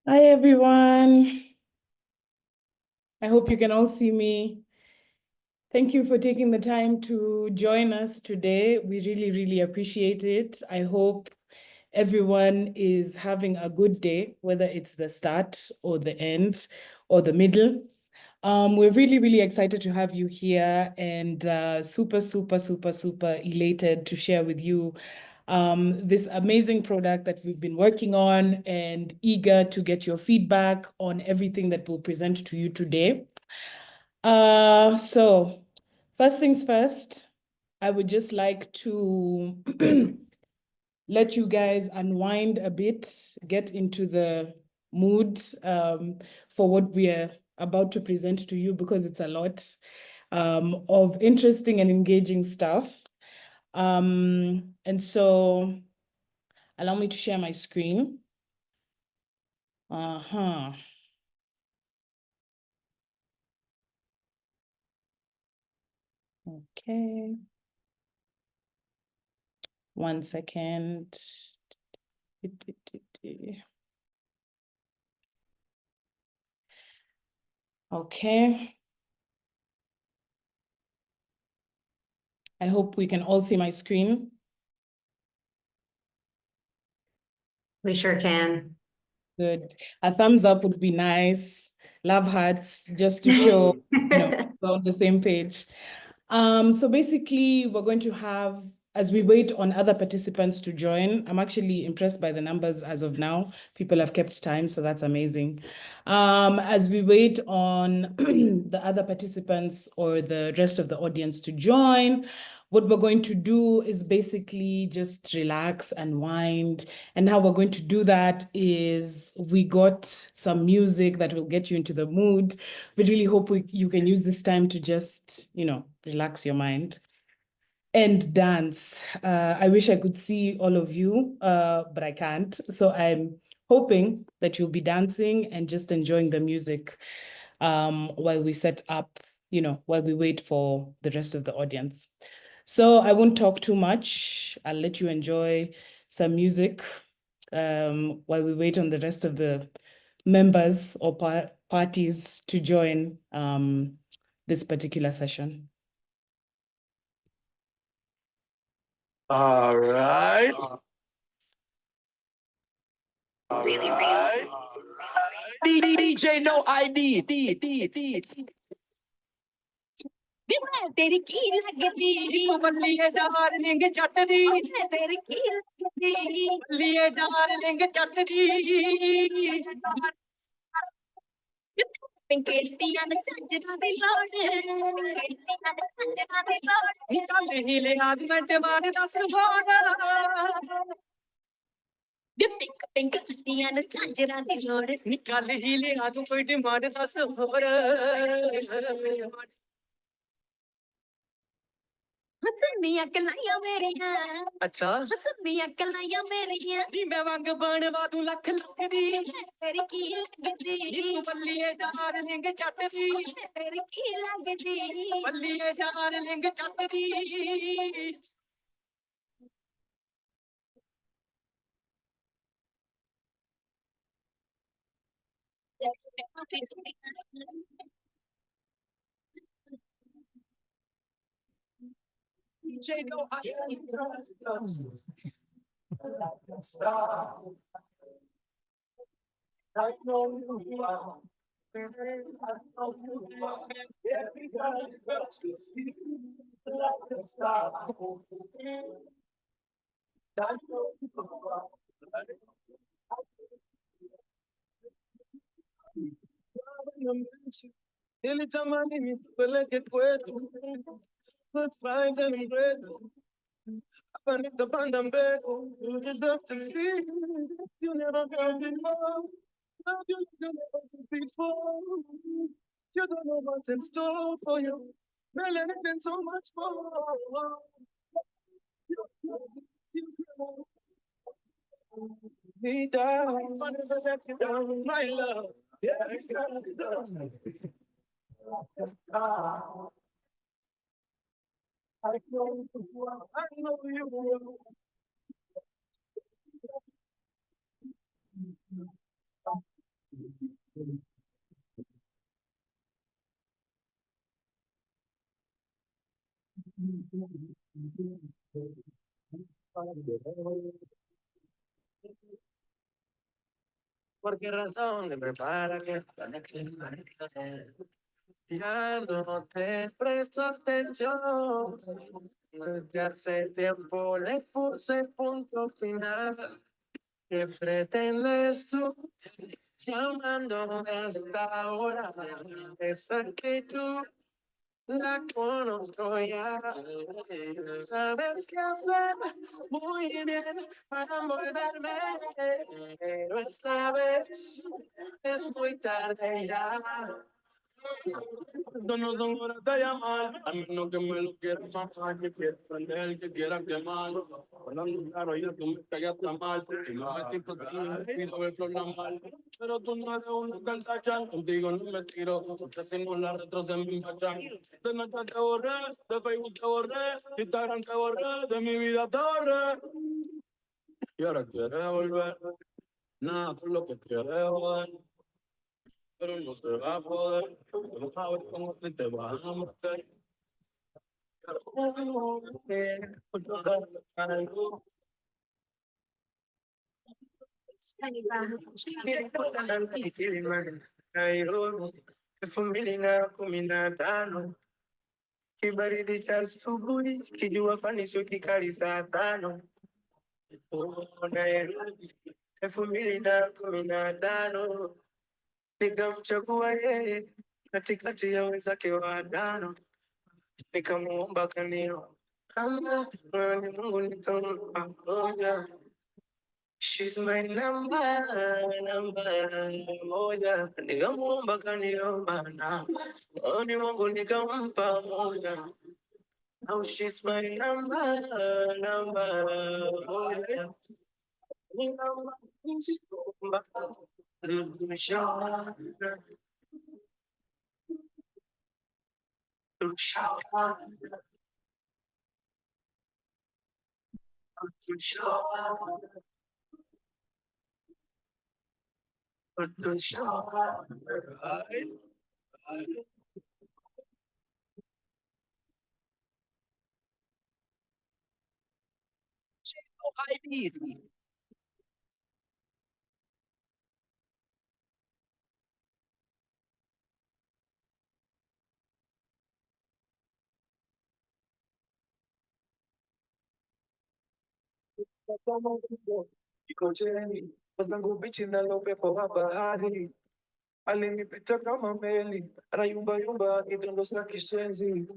Hi, everyone. I hope you can all see me. Thank you for taking the time to join us today. We really, really appreciate it. I hope everyone is having a good day, whether it's the start or the end or the middle. We're really, really excited to have you here and super, super, super, super elated to share with you this amazing product that we've been working on and eager to get your feedback on everything that we'll present to you today. So first things first, I would just like to let you guys unwind a bit, get into the mood for what we are about to present to you because it's a lot of interesting and engaging stuff. And so allow me to share my screen. Okay. 1 second. Okay. I hope we can all see my screen. We sure can. Good. A thumbs up would be nice. Love hearts, just to show, we're on the same page. So basically, we're going to have, as we wait on other participants to join, I'm actually impressed by the numbers as of now. People have kept time, so that's amazing. As we wait on the other participants or the rest of the audience to join, what we're going to do is basically just relax and wind. And how we're going to do that is we got some music that will get you into the mood. We really hope you can use this time to just, relax your mind and dance. I wish I could see all of you, but I can't. So I'm hoping that you'll be dancing and just enjoying the music while we set up, while we wait for the rest of the audience. So I won't talk too much. I'll let you enjoy some music while we wait on the rest of the members or parties to join this particular session. All right. Really, really. DJ no ID. तेरी की लगती बल्लिए darling Jatt दी तेरी की लगती बल्लिए darling Jatt दी केस्टियां ने चंजना दी लोड़ केस्टियां ने चंजना दी लोड़ चल ही ले आज मिनट बाद 10 बार पिंक पिंक केस्टियां ने चंजना दी लोड़ निकाल ही ले आज कोई डिमांड 10 बार हसनियां कलाइयां मेरियां अच्छा हसनियां कलाइयां मेरियां नी मैं वांग बनवा दूं लख लख दी तेरी की लगदी तू बल्लिए डार्लिंग जट दी तेरी की लगदी बल्लिए डार्लिंग जट दी DJ no I know you are. Ele tamani mi peleke kwetu, find them great. Panita Pandambeko, you deserve to feel. You never felt before. Now you never felt before. You don't know what's in store for you. Melanin and so much more. Me down, down, my love. Yeah, I know you will. ¿Por qué razón te prepara que ya no te presto atención? Desde hace tiempo le puse punto final. ¿Qué pretendes tú llamándome hasta ahora? Esa actitud la conozco ya. Sabes qué hacer muy bien para envolverme, pero esta vez es muy tarde ya. Esto no son horas de llamar, a menos que me lo quieras mamar, que quiera prender, que quiera quemar. Hablando claro, ya tú me callaste mal, porque no me estoy tocando, me pido ver flor mal. Pero tú no eres un calzachán, contigo no me tiro, porque si no la retroce en mi fachán. De neta te borré, de Facebook te borré, de Instagram te borré, de mi vida te borré. Y ahora quieres volver, nada por lo que quieres joder. Pero no se va a poder, no sabes cómo te vas a meter. Familia kuminatano kibaridi cha asubuhi kijua fanisho kikali saa tano Nairobi 2015 nikamchagua yeye katikati ya wenzake watano, nikamuomba kanio kama mwani Mungu nikampa moja. She's my number moja, nikamuomba kaniomba namba, mwani Mungu nikampa moja. Now she's my number moja. Iko cheni, wazangu bichi na upepo wa bahari. Alinipita kama meli, anayumba yumba kitendo cha kishenzi.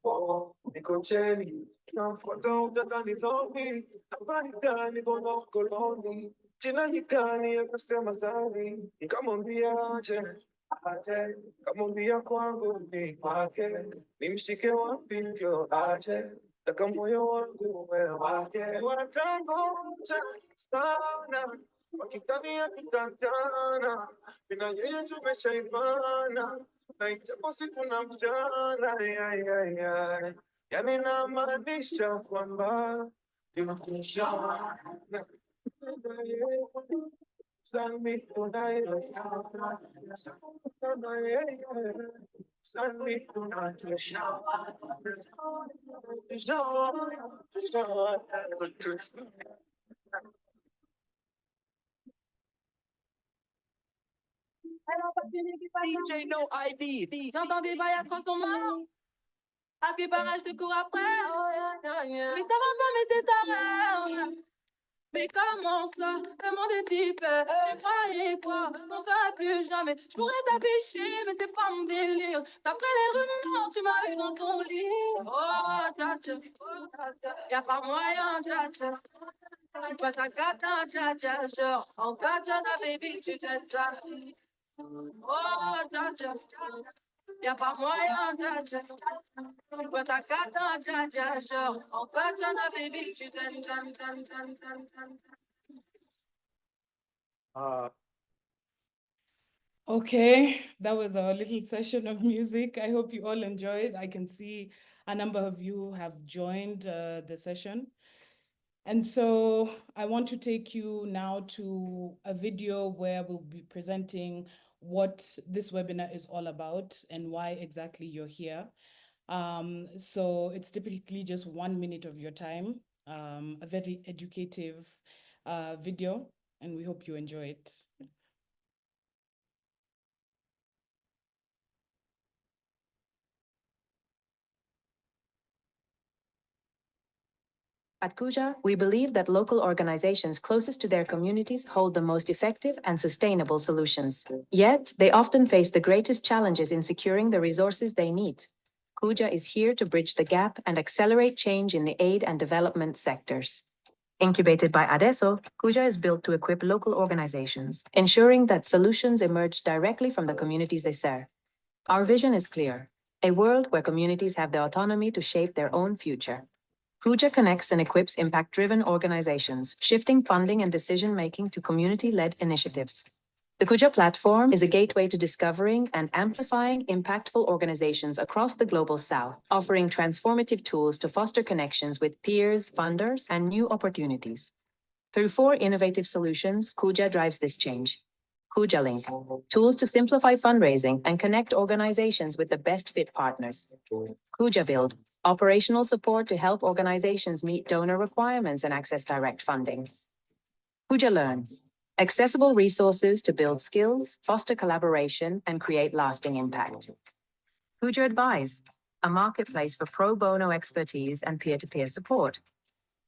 Oh, niko cheni, namfuata utadhani zombie. Habari gani mbona ukoloni? Jina nyikani akasema zani, nikamwambia aje, kamwambia kwangu ni kwake, nimshike wapi ndio aje, taka moyo wangu uwe wake. Wanatangoja sana, wakitania kitandana, mina yeye tumeshaivana, na itapo siku na mchana, yani namaanisha kwamba nimekusha Send me tonight. Send me tonight. DJ no ID. J'entends des bails à consommer. À ce qui paraît, je te cours après. Mais ça va pas, mais t'es ta mère. Mais comment ça, le monde est type, tu croyais quoi, on sera plus jamais. Je pourrais t'afficher, mais c'est pas mon délire. D'après les rumeurs, tu m'as eu dans ton lit. Oh, tcha, y'a pas moyen, tcha. J'suis pas ta cata, tcha, genre, en katana, baby, tu t'aides ça. Oh, tcha, y'a pas moyen, tcha. J'suis pas ta cata, tcha, genre, en katana, baby, tu t'aides ça. Okay, that was our little session of music. I hope you all enjoyed. I can see a number of you have joined the session. And so I want to take you now to a video where we'll be presenting what this webinar is all about and why exactly you're here. So it's typically just 1 minute of your time, a very educative video, and we hope you enjoy it. At Kuja, we believe that local organizations closest to their communities hold the most effective and sustainable solutions. Yet, they often face the greatest challenges in securing the resources they need. Kuja is here to bridge the gap and accelerate change in the aid and development sectors. Incubated by Adesso, Kuja is built to equip local organizations, ensuring that solutions emerge directly from the communities they serve. Our vision is clear: a world where communities have the autonomy to shape their own future. Kuja connects and equips impact-driven organizations, shifting funding and decision-making to community-led initiatives. The Kuja platform is a gateway to discovering and amplifying impactful organizations across the Global South, offering transformative tools to foster connections with peers, funders, and new opportunities. Through 4 innovative solutions, Kuja drives this change. Kuja Link, tools to simplify fundraising and connect organizations with the best fit partners. Kuja Build, operational support to help organizations meet donor requirements and access direct funding. Kuja Learn, accessible resources to build skills, foster collaboration, and create lasting impact. Kuja Advise, a marketplace for pro bono expertise and peer-to-peer support.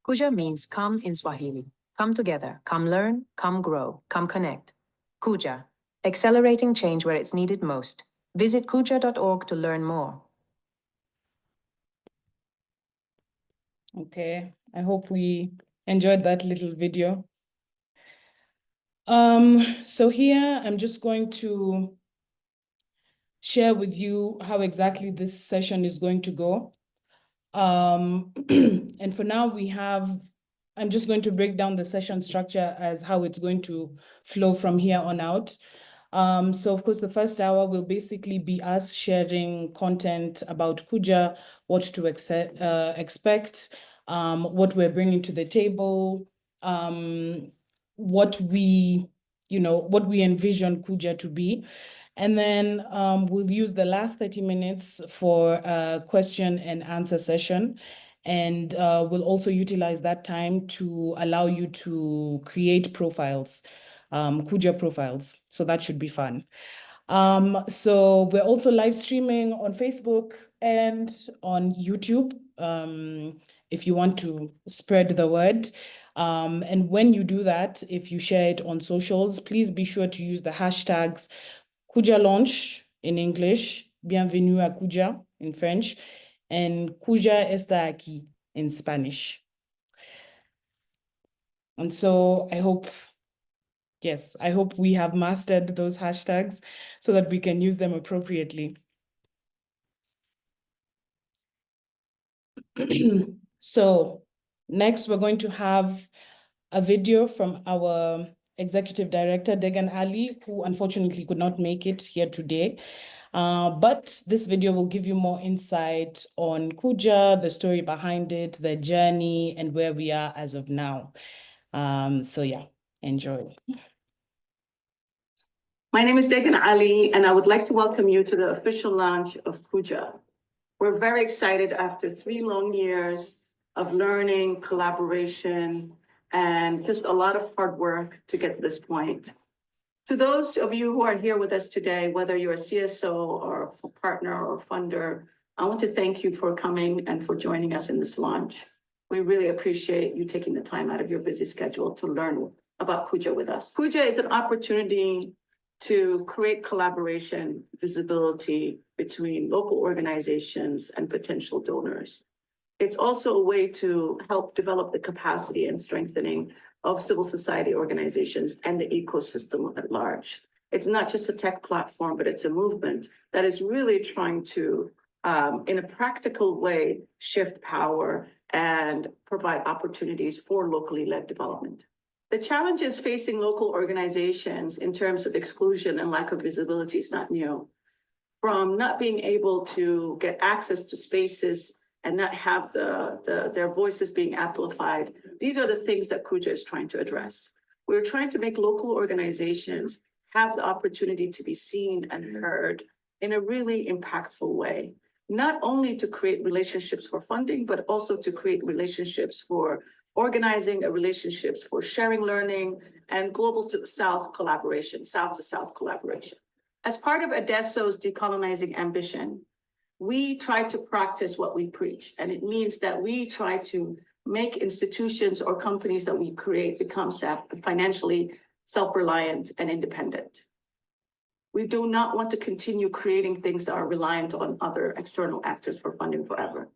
Kuja means come in Swahili. Come together, come learn, come grow, come connect. Kuja, accelerating change where it's needed most. Visit kuja.org to learn more. Okay, I hope we enjoyed that little video. So here I'm just going to share with you how exactly this session is going to go. And for now I'm just going to break down the session structure as how it's going to flow from here on out. So of course, the first hour will basically be us sharing content about Kuja, what to expect, what we're bringing to the table, what we envision Kuja to be. And then we'll use the last 30 minutes for a question and answer session. And we'll also utilize that time to allow you to create profiles, Kuja profiles. So that should be fun. So we're also live streaming on Facebook and on YouTube, if you want to spread the word. And when you do that, if you share it on socials, please be sure to use the hashtags Kuja Launch in English, Bienvenue à Kuja in French, and Kuja está aquí in Spanish. And so I hope we have mastered those hashtags so that we can use them appropriately. So next, we're going to have a video from our Executive Director, Degan Ali, who unfortunately could not make it here today. But this video will give you more insight on Kuja, the story behind it, the journey, and where we are as of now. So yeah, enjoy. My name is Degan Ali, and I would like to welcome you to the official launch of Kuja. We're very excited after 3 long years of learning, collaboration, and just a lot of hard work to get to this point. To those of you who are here with us today, whether you're a CSO or a partner or funder, I want to thank you for coming and for joining us in this launch. We really appreciate you taking the time out of your busy schedule to learn about Kuja with us. Kuja is an opportunity to create collaboration, visibility between local organizations and potential donors. It's also a way to help develop the capacity and strengthening of civil society organizations and the ecosystem at large. It's not just a tech platform, but it's a movement that is really trying to, in a practical way, shift power and provide opportunities for locally led development. The challenges facing local organizations in terms of exclusion and lack of visibility is not new. From not being able to get access to spaces and not have their voices being amplified. These are the things that Kuja is trying to address. We're trying to make local organizations have the opportunity to be seen and heard in a really impactful way, not only to create relationships for funding, but also to create relationships for organizing, relationships for sharing learning, and global to south collaboration, south to south collaboration. As part of Adesso's decolonizing ambition, we try to practice what we preach. And it means that we try to make institutions or companies that we create become financially self-reliant and independent. We do not want to continue creating things that are reliant on other external actors for funding forever.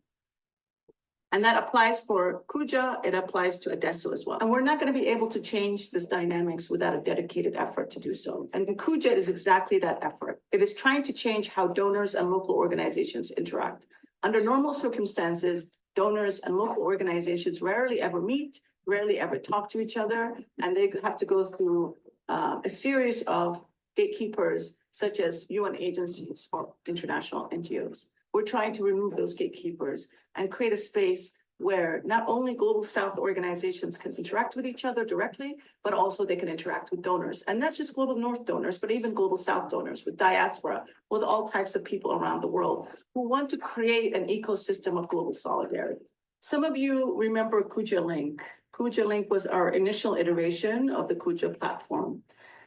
And that applies for Kuja, it applies to Adesso as well. And we're not going to be able to change this dynamics without a dedicated effort to do so. And Kuja is exactly that effort. It is trying to change how donors and local organizations interact. Under normal circumstances, donors and local organizations rarely ever meet, rarely ever talk to each other, and they have to go through a series of gatekeepers, such as UN agencies or international NGOs. We're trying to remove those gatekeepers and create a space where not only Global South organizations can interact with each other directly, but also they can interact with donors. And that's just Global North donors, but even Global South donors, with diaspora, with all types of people around the world who want to create an ecosystem of global solidarity. Some of you remember Kuja Link. Kuja Link was our initial iteration of the Kuja platform.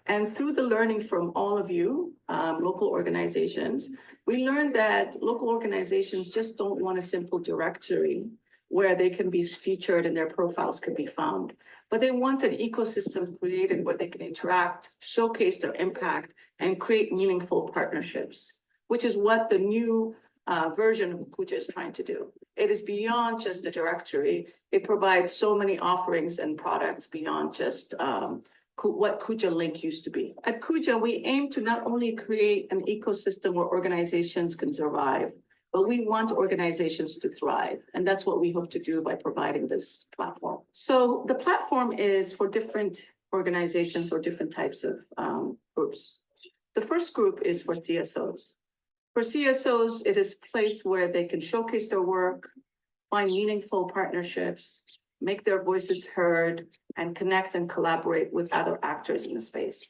And through the learning from all of you, local organizations, we learned that local organizations just don't want a simple directory where they can be featured and their profiles can be found, but they want an ecosystem created where they can interact, showcase their impact, and create meaningful partnerships, which is what the new version of Kuja is trying to do. It is beyond just a directory. It provides so many offerings and products beyond just what Kuja Link used to be. At Kuja, we aim to not only create an ecosystem where organizations can survive, but we want organizations to thrive. And that's what we hope to do by providing this platform. So the platform is for different organizations or different types of groups. The first group is for CSOs. For CSOs, it is a place where they can showcase their work, find meaningful partnerships, make their voices heard, and connect and collaborate with other actors in the space.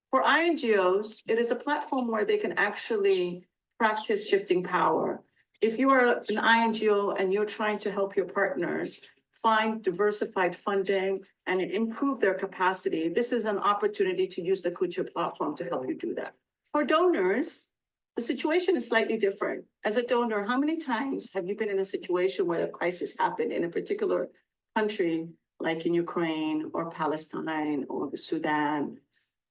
For INGOs, it is a platform where they can actually practice shifting power. If you are an INGO and you're trying to help your partners find diversified funding and improve their capacity, this is an opportunity to use the Kuja platform to help you do that. For donors, the situation is slightly different. As a donor, how many times have you been in a situation where a crisis happened in a particular country, like in Ukraine or Palestine or Sudan,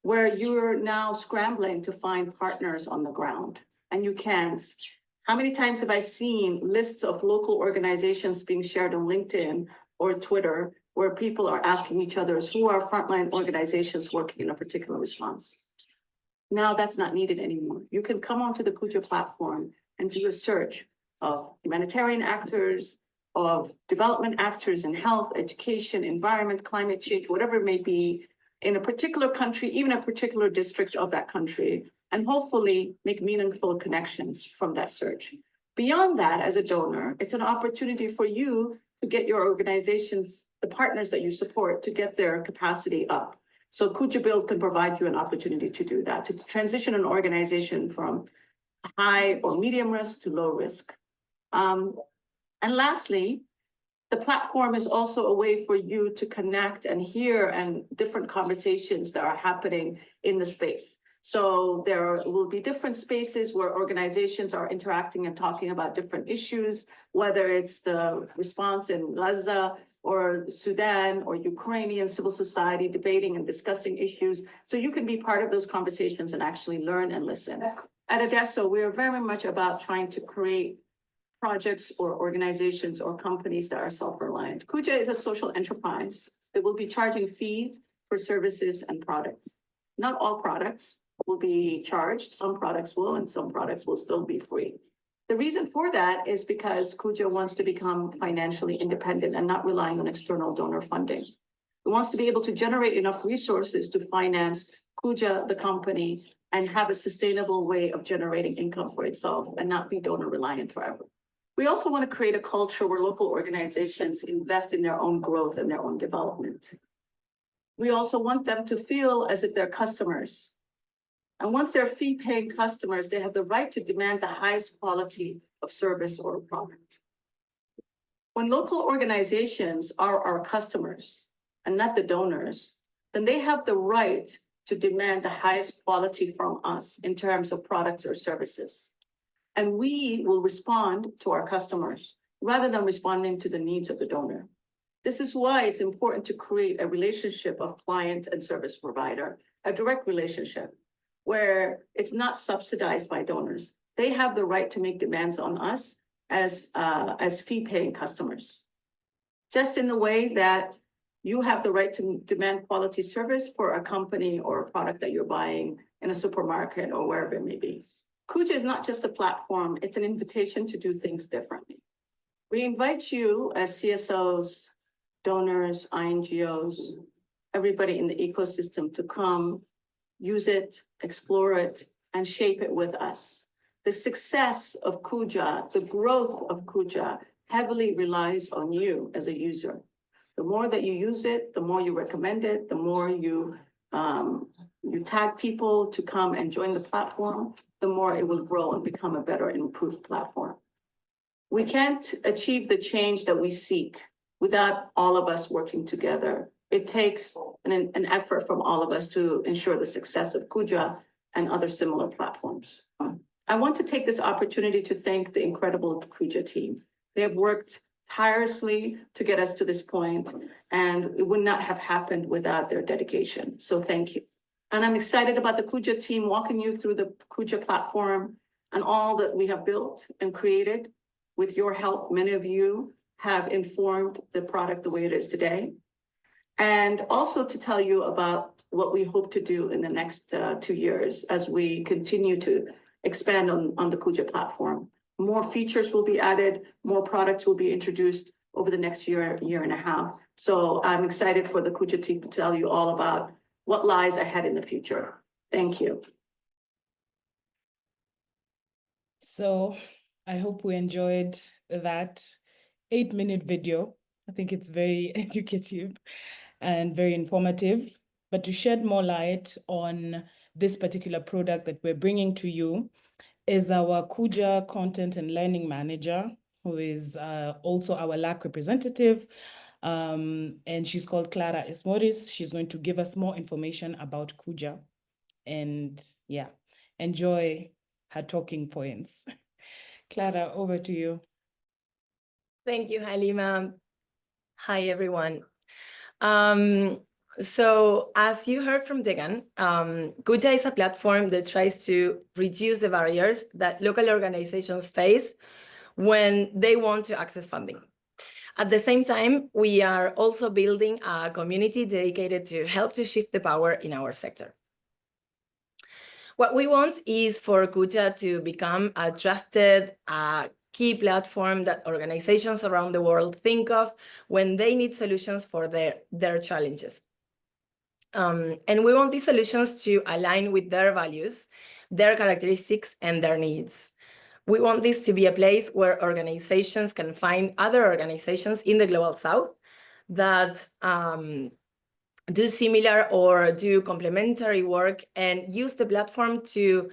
where you're now scrambling to find partners on the ground and you can't? How many times have I seen lists of local organizations being shared on LinkedIn or Twitter where people are asking each other who are frontline organizations working in a particular response? Now that's not needed anymore. You can come onto the Kuja platform and do a search of humanitarian actors, of development actors in health, education, environment, climate change, whatever it may be, in a particular country, even a particular district of that country, and hopefully make meaningful connections from that search. Beyond that, as a donor, it's an opportunity for you to get your organizations, the partners that you support, to get their capacity up. So Kuja Build can provide you an opportunity to do that, to transition an organization from high or medium risk to low risk. And lastly, the platform is also a way for you to connect and hear and different conversations that are happening in the space. So there will be different spaces where organizations are interacting and talking about different issues, whether it's the response in Gaza or Sudan or Ukrainian civil society debating and discussing issues. So you can be part of those conversations and actually learn and listen. At Adesso, we are very much about trying to create projects or organizations or companies that are self-reliant. Kuja is a social enterprise. It will be charging fees for services and products. Not all products will be charged. Some products will, and some products will still be free. The reason for that is because Kuja wants to become financially independent and not relying on external donor funding. It wants to be able to generate enough resources to finance Kuja, the company, and have a sustainable way of generating income for itself and not be donor reliant forever. We also want to create a culture where local organizations invest in their own growth and their own development. We also want them to feel as if they're customers. And once they're fee-paying customers, they have the right to demand the highest quality of service or product. When local organizations are our customers and not the donors, then they have the right to demand the highest quality from us in terms of products or services. And we will respond to our customers rather than responding to the needs of the donor. This is why it's important to create a relationship of client and service provider, a direct relationship where it's not subsidized by donors. They have the right to make demands on us as fee-paying customers. Just in the way that you have the right to demand quality service for a company or a product that you're buying in a supermarket or wherever it may be. Kuja is not just a platform, it's an invitation to do things differently. We invite you as CSOs, donors, NGOs, everybody in the ecosystem to come, use it, explore it, and shape it with us. The success of Kuja, the growth of Kuja, heavily relies on you as a user. The more that you use it, the more you recommend it, the more you tag people to come and join the platform, the more it will grow and become a better and improved platform. We can't achieve the change that we seek without all of us working together. It takes an effort from all of us to ensure the success of Kuja and other similar platforms. I want to take this opportunity to thank the incredible Kuja team. They have worked tirelessly to get us to this point, and it would not have happened without their dedication. So thank you. And I'm excited about the Kuja team walking you through the Kuja platform and all that we have built and created. With your help, many of you have informed the product the way it is today. And also to tell you about what we hope to do in the next 2 years as we continue to expand on the Kuja platform. More features will be added, more products will be introduced over the next year and a half. So I'm excited for the Kuja team to tell you all about what lies ahead in the future. Thank you. So I hope we enjoyed that 8-minute video. I think it's very educative and very informative. But to shed more light on this particular product that we're bringing to you is our Kuja Content and Learning Manager, who is also our LAC representative. And she's called Clara Esmoris. She's going to give us more information about Kuja. And yeah, enjoy her talking points. Clara, over to you. Thank you, Halima. Hi, everyone. So as you heard from Degan, Kuja is a platform that tries to reduce the barriers that local organizations face when they want to access funding. At the same time, we are also building a community dedicated to help to shift the power in our sector. What we want is for Kuja to become a trusted, key platform that organizations around the world think of when they need solutions for their challenges. And we want these solutions to align with their values, their characteristics, and their needs. We want this to be a place where organizations can find other organizations in the Global South that do similar or do complementary work and use the platform to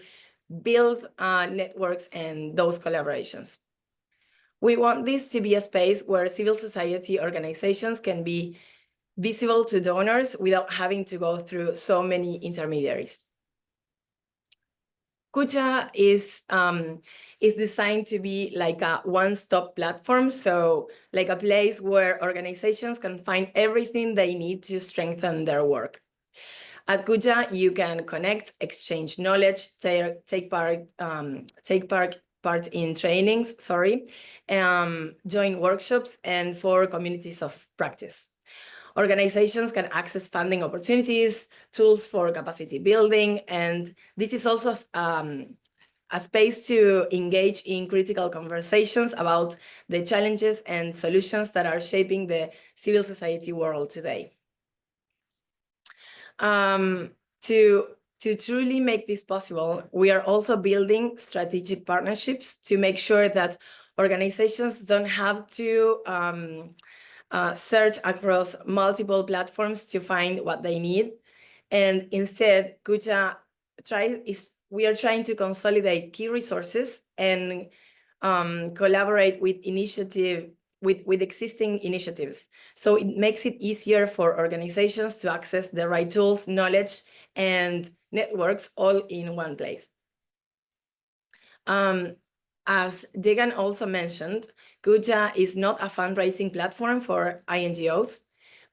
build networks and those collaborations. We want this to be a space where civil society organizations can be visible to donors without having to go through so many intermediaries. Kuja is designed to be like a one-stop platform, so like a place where organizations can find everything they need to strengthen their work. At Kuja, you can connect, exchange knowledge, take part in trainings, join workshops, and for communities of practice. Organizations can access funding opportunities, tools for capacity building, and this is also a space to engage in critical conversations about the challenges and solutions that are shaping the civil society world today. To truly make this possible, we are also building strategic partnerships to make sure that Organizations don't have to search across multiple platforms to find what they need. And instead, Kuja we are trying to consolidate key resources and collaborate with existing initiatives. So it makes it easier for organizations to access the right tools, knowledge, and networks all in one place. As Degan also mentioned, Kuja is not a fundraising platform for NGOs,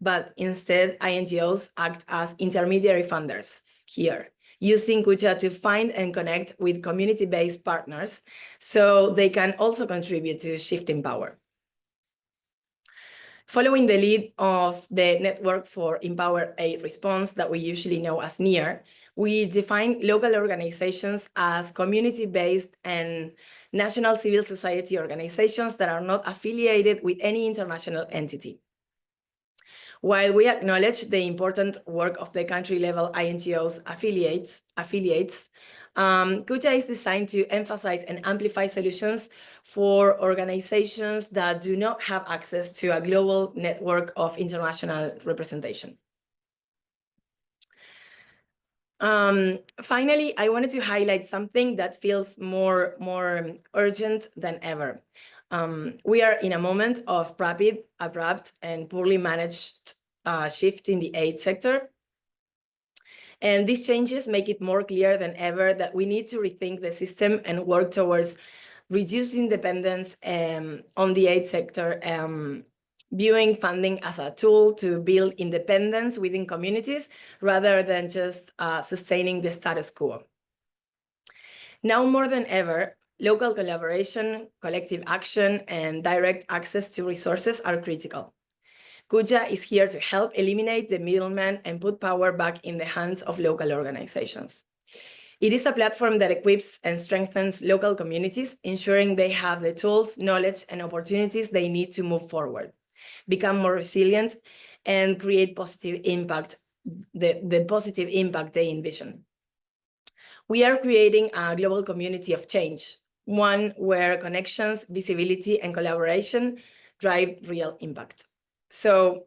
but instead NGOs act as intermediary funders here, using Kuja to find and connect with community-based partners so they can also contribute to shifting power. Following the lead of the Network for Empowered Aid Response that we usually know as NEAR, we define local organizations as community-based and national civil society organizations that are not affiliated with any international entity. While we acknowledge the important work of the country-level NGOs affiliates, Kuja is designed to emphasize and amplify solutions for organizations that do not have access to a global network of international representation. Finally, I wanted to highlight something that feels more urgent than ever. We are in a moment of rapid, abrupt, and poorly managed shift in the aid sector. And these changes make it more clear than ever that we need to rethink the system and work towards reducing dependence on the aid sector, viewing funding as a tool to build independence within communities rather than just sustaining the status quo. Now more than ever, local collaboration, collective action, and direct access to resources are critical. Kuja is here to help eliminate the middleman and put power back in the hands of local organizations. It is a platform that equips and strengthens local communities, ensuring they have the tools, knowledge, and opportunities they need to move forward, become more resilient, and create positive impact, the positive impact they envision. We are creating a global community of change, one where connections, visibility, and collaboration drive real impact. So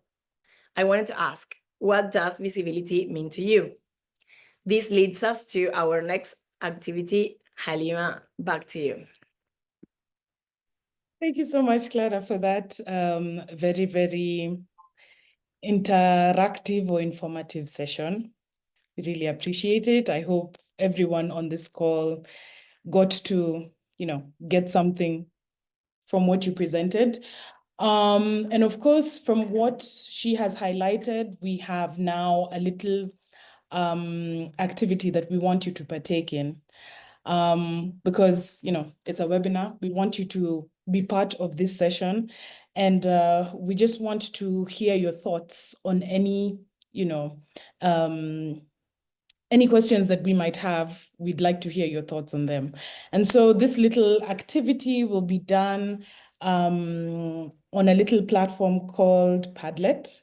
I wanted to ask, what does visibility mean to you? This leads us to our next activity. Halima, back to you. Thank you so much, Clara, for that very, very interactive or informative session. We really appreciate it. I hope everyone on this call got to, get something from what you presented. And of course, from what she has highlighted, we have now a little activity that we want you to partake in. Because, it's a webinar. We want you to be part of this session. And we just want to hear your thoughts on any questions that we might have. We'd like to hear your thoughts on them. And so this little activity will be done on a little platform called Padlet.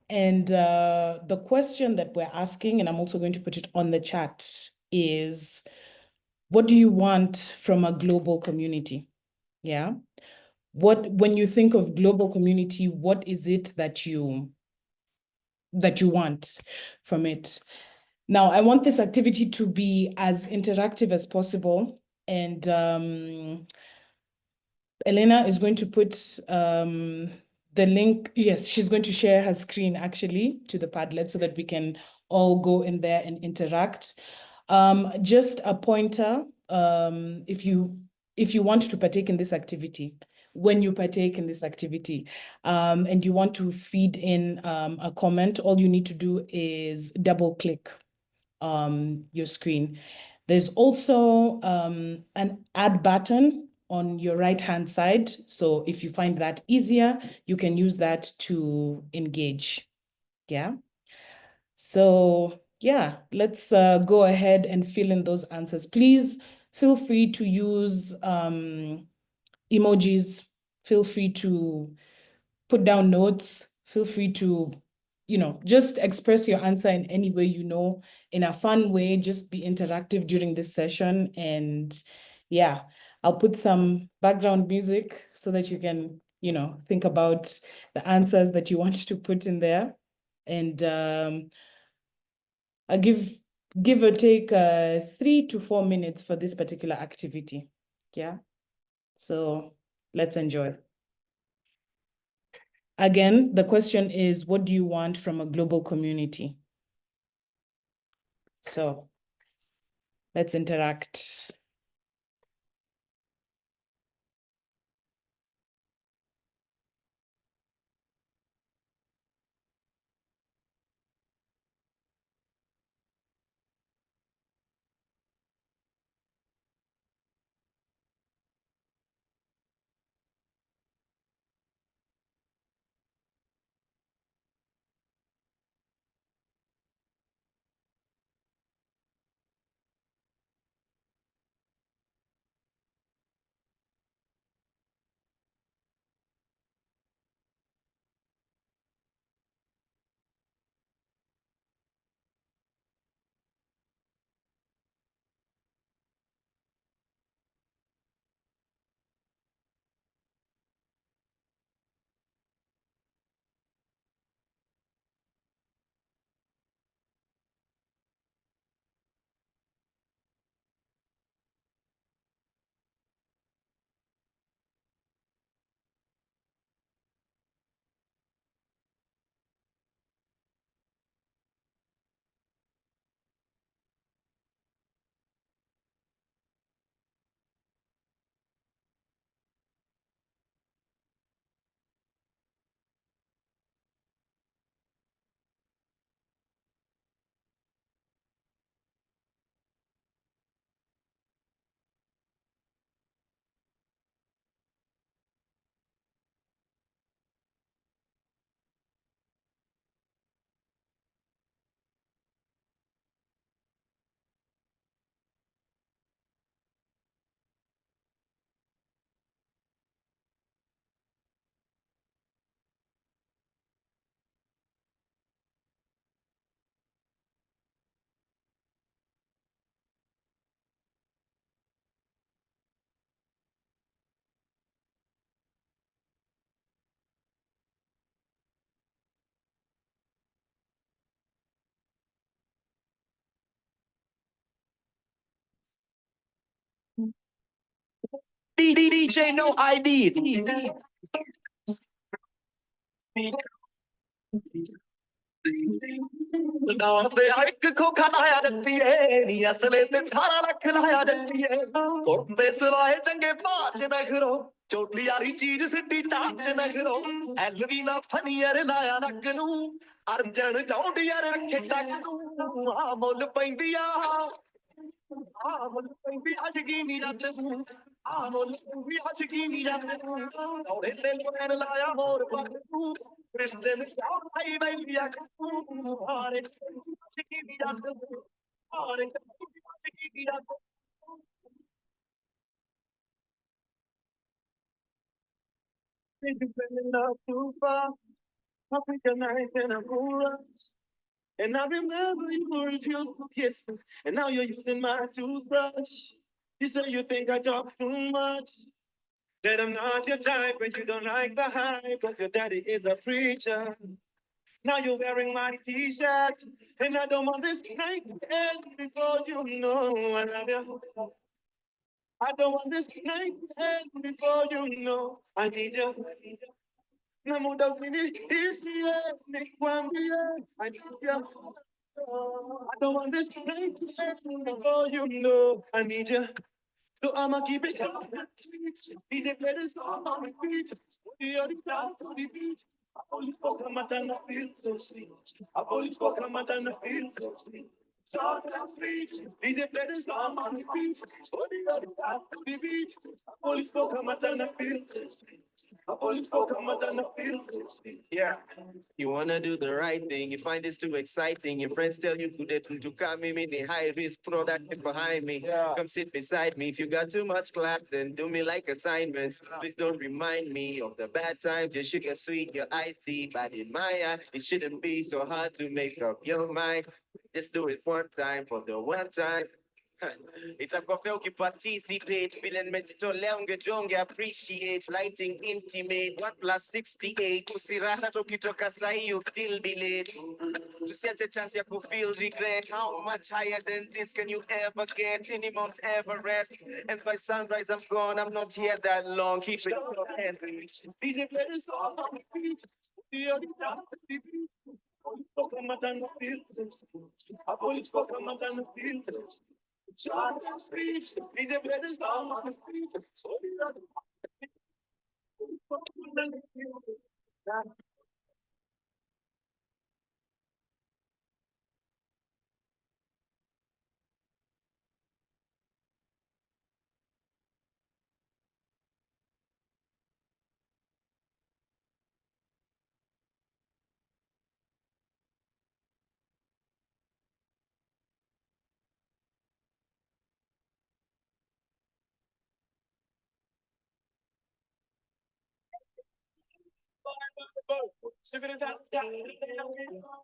And the question that we're asking, and I'm also going to put it on the chat, is, what do you want from a global community? Yeah. When you think of global community, what is it that you want from it? Now, I want this activity to be as interactive as possible. And Elena is going to put the link. Yes, she's going to share her screen actually to the Padlet so that we can all go in there and interact. Just a pointer, if you want to partake in this activity, when you partake in this activity, and you want to feed in a comment, all you need to do is double click your screen. There's also an add button on your right-hand side. So if you find that easier, you can use that to engage. Yeah. So yeah, let's go ahead and fill in those answers. Please feel free to use emojis. Feel free to put down notes. Feel free to, just express your answer in any way in a fun way. Just be interactive during this session. And yeah, I'll put some background music so that you can, think about the answers that you want to put in there. And I'll give or take 3 to 4 minutes for this particular activity. Yeah. So let's enjoy. Again, the question is, what do you want from a global community? So let's interact. DJ no ID. ਦੇ ਇੱਕ ਖੋਖਾ ਲਾਇਆ ਜੱਟੀਏ ਨੀ ਅਸਲੇ ਤੇ 18 ਲੱਖ ਲਾਇਆ ਜੱਟੀਏ ਕੁਰਤੇ ਸਵਾਏ ਚੰਗੇ ਭਾਜ ਨਖਰੋ ਚੋਟੀ ਵਾਲੀ ਚੀਜ਼ ਸਿੱਟੀ ਟਾਚ ਨਖਰੋ ਐਲਵੀ ਨਾ ਫਨੀਅਰ ਲਾਇਆ ਨੱਕ ਨੂੰ ਅਰਜਨ ਜੌਂਡੀਅਰ ਰੱਖੇ ਟੱਕ ਨੂੰ ਆ ਮੁੱਲ ਪੈਂਦੀ ਆ ਮੁੱਲ ਪੈਂਦੀ ਅੱਜ ਕੀ ਨਹੀਂ ਰੱਤ ਨੂੰ ਆ ਮੁੱਲ ਪੈਂਦੀ ਅੱਜ ਕੀ ਨਹੀਂ ਰੱਤ ਨੂੰ ਔੜੇ ਤੇ ਲੋਨ ਲਾਇਆ ਹੋਰ ਪੱਕ ਨੂੰ ਕ੍ਰਿਸਟਨ ਚਾਹ ਭਾਈ ਬੈਲੀ ਆ ਹਾਰੇ ਅੱਜ ਕੀ ਨਹੀਂ ਰੱਤ ਨੂੰ ਹਾਰੇ ਅੱਜ ਕੀ ਨਹੀਂ ਰੱਤ too far. I think a night in a rush. And I remember you refused to kiss me. And now you're using my toothbrush. You say you think I talk too much. That I'm not your type, but you don't like the hype. Cause your daddy is a preacher. Now you're wearing my t-shirt. And I don't want this night to end before you know I love you. I don't want this night to end before you know I need you. No muda fini easier, make one year. I need you. I don't want this night to end before you know I need you. So I'ma keep it short and sweet. Be the better song on my feet. We are the dance to the beat. I only spoke a matter and I feel so sweet. I only spoke a matter and I feel so sweet. Short and sweet. Be the better song on my feet. We are the dance to the beat. I only spoke a matter and I feel so sweet. I only spoke a matter and I feel so sweet. Yeah. You wanna do the right thing, you find this too exciting. Your friends tell you to come me the high risk product behind me. Yeah. Come sit beside me. If you got too much class, then do me like assignments. Please don't remind me of the bad times. Your sugar sweet, your icy, but in my eye, it shouldn't be so hard to make up your mind. Just do it one time for the one time. itakuwa ukiparticipate vile nimejitolea ungejonge appreciate lighting intimate 1+68 usirasha tukitoka sahi you'll still be late tusiache chance ya kufeel regret how much higher than this can you ever get any Mount Everest and by sunrise I'm gone I'm not here that long keep it DJ play this song on the beat.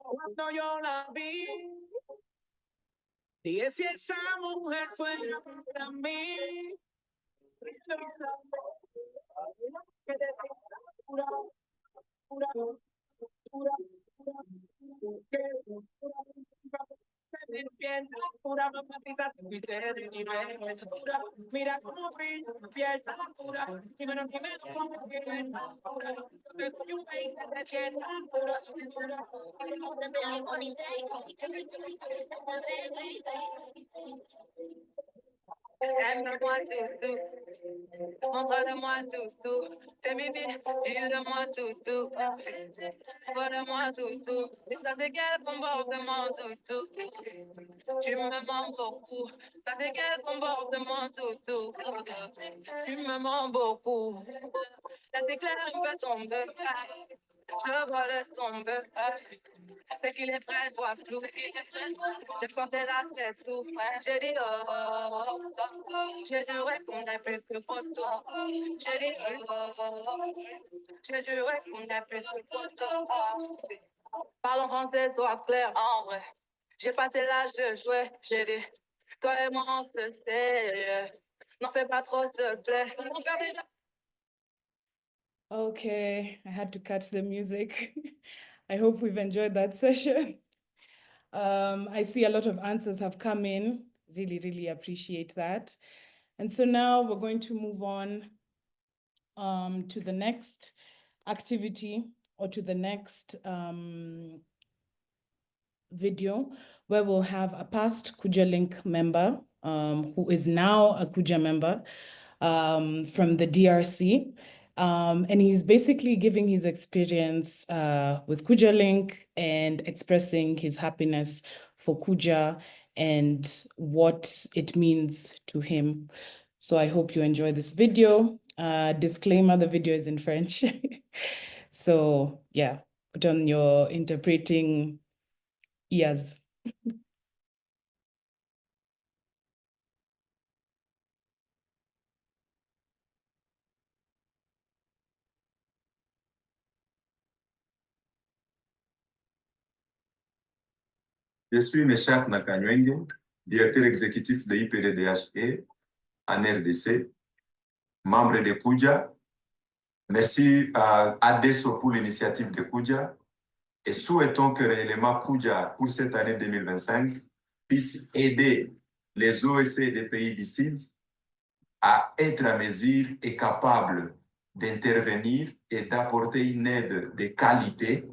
Cuando yo la vi, y si esa mujer fue para mí, que decía pura, pura, pura, pura mamacita, pura, mira cómo brilla, piel tan pura, si me lo tienes como quieres, pura, que tú un peine de piel tan pura, aime-moi tout, montre-le-moi tout, t'es bébé, dis-le-moi tout, montre-le-moi tout, et ça c'est quel comportement tout, tu me mens beaucoup, ça c'est quel comportement tout, tu me mens beaucoup, là c'est clair, il peut tomber, je le vois, laisse tomber, c'est qu'il est frais, je vois flou, j'ai compté la c'est tout, j'ai dit oh, j'ai juré qu'on est plus que photo, j'ai dit oh, j'ai juré qu'on est plus que photo, parlons français, sois clair, en vrai, j'ai passé l'âge de jouer, j'ai dit, quand et moi on se sait, n'en fais pas trop, s'il te plaît, on perd déjà. Okay, I had to cut the music. I hope we've enjoyed that session. I see a lot of answers have come in. Really, really appreciate that. And so now we're going to move on to the next activity or to the next video where we'll have a past Kuja Link member who is now a Kuja member from the DRC. And he's basically giving his experience with Kuja Link and expressing his happiness for Kuja and what it means to him. So I hope you enjoy this video. Disclaimer, the video is in French. So yeah, put on your interpreting ears. Je suis Meshach Nakanywenge, directeur exécutif de IPDDHE en RDC, membre de Kuja. Merci à ADESO pour l'initiative de Kuja et souhaitons que réellement Kuja, pour cette année 2025, puisse aider les OEC des pays du Sud à être à mesure et capable d'intervenir et d'apporter une aide de qualité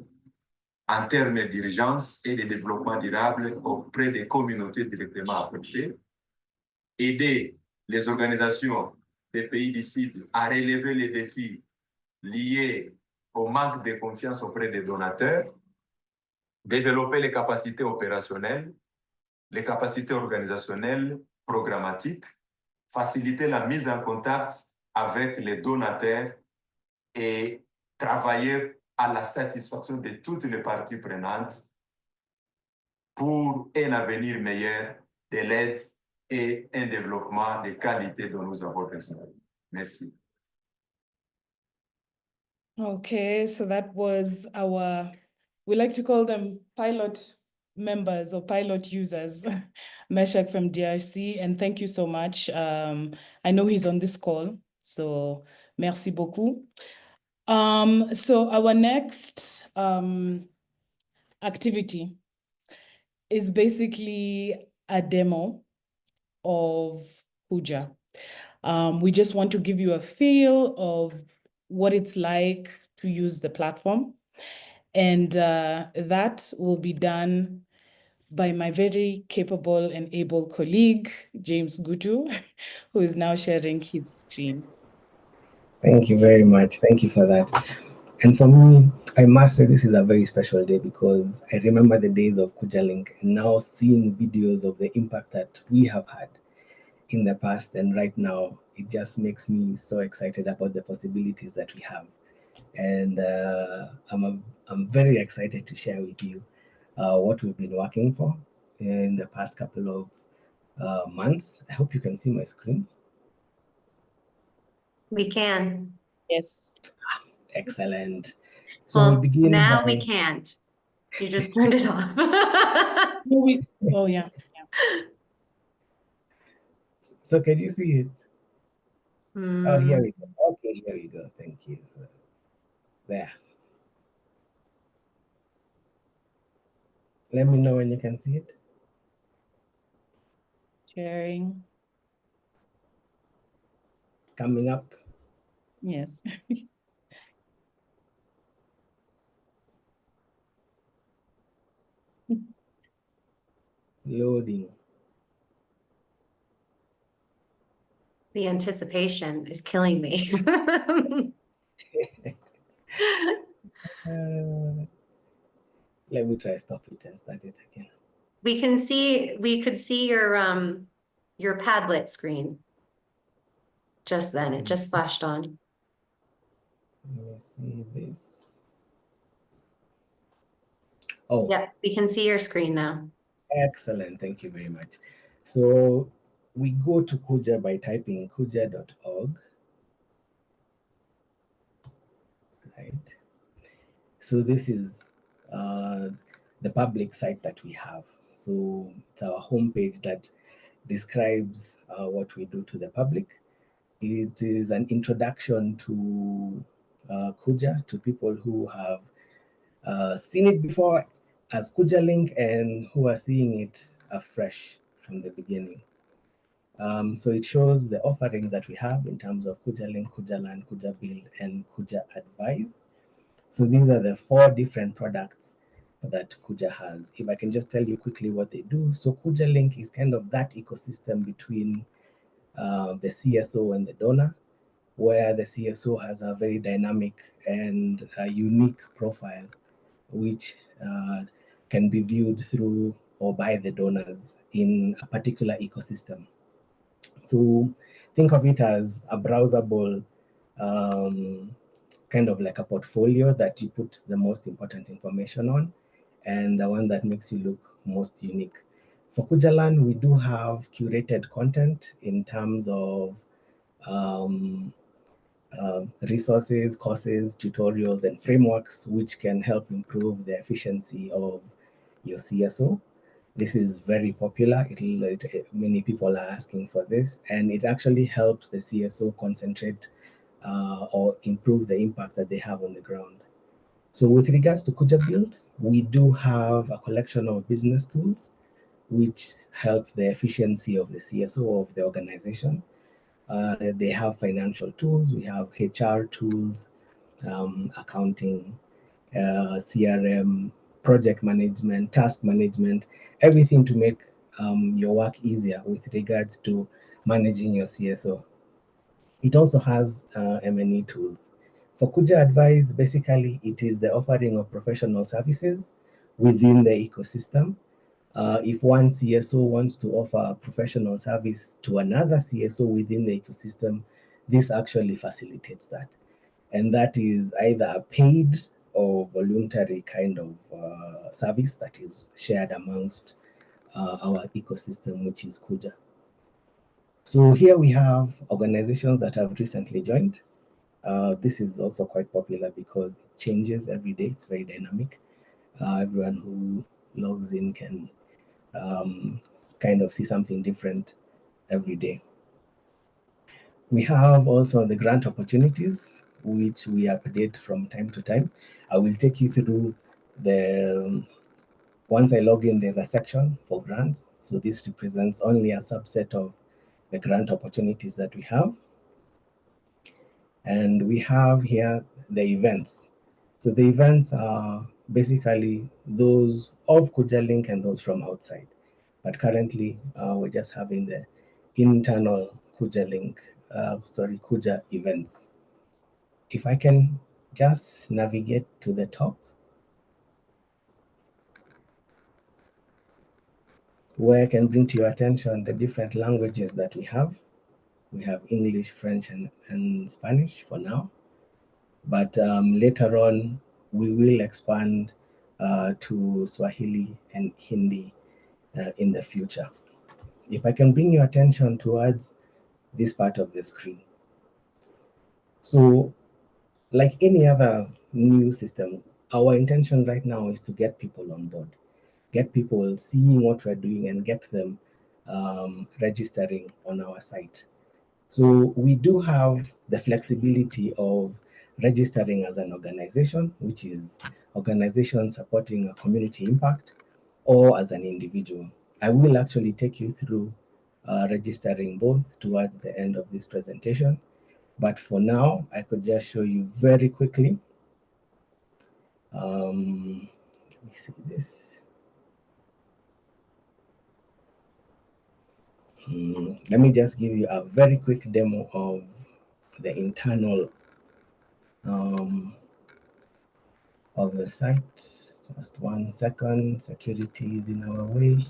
en termes d'urgence et de développement durable auprès des communautés directement affectées, aider les organisations des pays du Sud à relever les défis liés au manque de confiance auprès des donateurs, développer les capacités opérationnelles, les capacités organisationnelles, programmatiques, faciliter la mise en contact avec les donateurs et travailler à la satisfaction de toutes les parties prenantes pour un avenir meilleur de l'aide et un développement de qualité dont nous avons besoin. Merci. Okay, so that was our, we like to call them pilot members or pilot users, Meshach from DRC, and thank you so much. I know he's on this call, so merci beaucoup. So our next activity is basically a demo of Kuja. We just want to give you a feel of what it's like to use the platform. And that will be done by my very capable and able colleague, James Gutu, who is now sharing his screen. Thank you very much. Thank you for that. And for me, I must say this is a very special day because I remember the days of Kuja Link and now seeing videos of the impact that we have had in the past and right now, it just makes me so excited about the possibilities that we have. And I'm very excited to share with you what we've been working for in the past couple of months. I hope you can see my screen. We can. Yes. Excellent. So Well, we begin now we by... can't. You just turned it off. Oh, yeah. So can you see it? Oh, here we go. Okay, here we go. Thank you. There. Let me know when you can see it. Sharing. Coming up. Yes. Loading. The anticipation is killing me. Let me try stop it and start it again. We could see your Padlet screen. Just then, it just flashed on. Let me see this. Oh. Yeah, we can see your screen now. Excellent. Thank you very much. So we go to Kuja by typing kuja.org. Right. So this is the public site that we have. So it's our homepage that describes what we do to the public. It is an introduction to Kuja, to people who have seen it before as Kuja Link and who are seeing it afresh from the beginning. So it shows the offerings that we have in terms of Kuja Link, Kuja Land, Kuja Build, and Kuja Advise. So these are the 4 different products that Kuja has. If I can just tell you quickly what they do. So Kuja Link is kind of that ecosystem between the CSO and the donor, where the CSO has a very dynamic and unique profile, which can be viewed through or by the donors in a particular ecosystem. So think of it as a browsable kind of like a portfolio that you put the most important information on and the one that makes you look most unique. For Kujalan, we do have curated content in terms of resources, courses, tutorials, and frameworks which can help improve the efficiency of your CSO. This is very popular. Many people are asking for this, and it actually helps the CSO concentrate or improve the impact that they have on the ground. So with regards to Kuja Build, we do have a collection of business tools which help the efficiency of the CSO of the organization. They have financial tools, we have HR tools, accounting, CRM, project management, task management, everything to make your work easier with regards to managing your CSO. It also has M&E tools. For Kuja Advise, basically it is the offering of professional services within the ecosystem. If one CSO wants to offer a professional service to another CSO within the ecosystem, this actually facilitates that. And that is either a paid or voluntary kind of service that is shared amongst our ecosystem, which is Kuja. So here we have organizations that have recently joined. This is also quite popular because it changes every day. It's very dynamic. Everyone who logs in can kind of see something different every day. We have also the grant opportunities, which we update from time to time. I will take you through the, once I log in, there's a section for grants. So this represents only a subset of the grant opportunities that we have. And we have here the events. So the events are basically those of Kuja Link and those from outside. But currently, we're just having the internal Kuja Link, Kuja events. If I can just navigate to the top, where I can bring to your attention the different languages that we have. We have English, French, and Spanish for now. But later on, we will expand to Swahili and Hindi in the future. If I can bring your attention towards this part of the screen. So, like any other new system, our intention right now is to get people on board, get people seeing what we're doing and get them registering on our site. So we do have the flexibility of registering as an organization, which is organization supporting a community impact, or as an individual. I will actually take you through registering both towards the end of this presentation. But for now, I could just show you very quickly. Let me see this. Let me just give you a very quick demo of the internal of the site. Just 1 second. Security is in our way.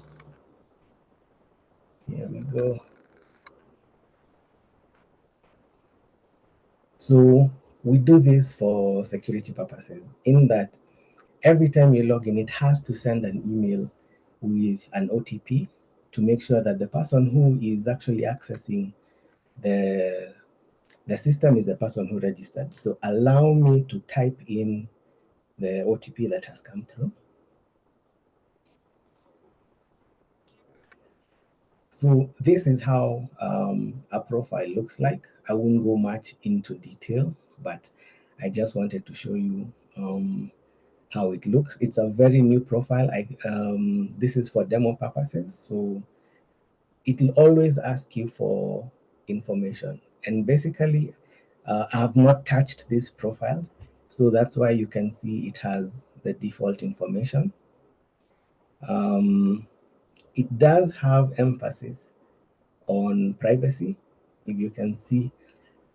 Here we go. So we do this for security purposes, in that every time you log in, it has to send an email with an OTP to make sure that the person who is actually accessing the system is the person who registered. So allow me to type in the OTP that has come through. So this is how a profile looks like. I won't go much into detail, but I just wanted to show you how it looks. It's a very new profile. This is for demo purposes, so it will always ask you for information. And basically, I have not touched this profile, so that's why you can see it has the default information. It does have emphasis on privacy. If you can see,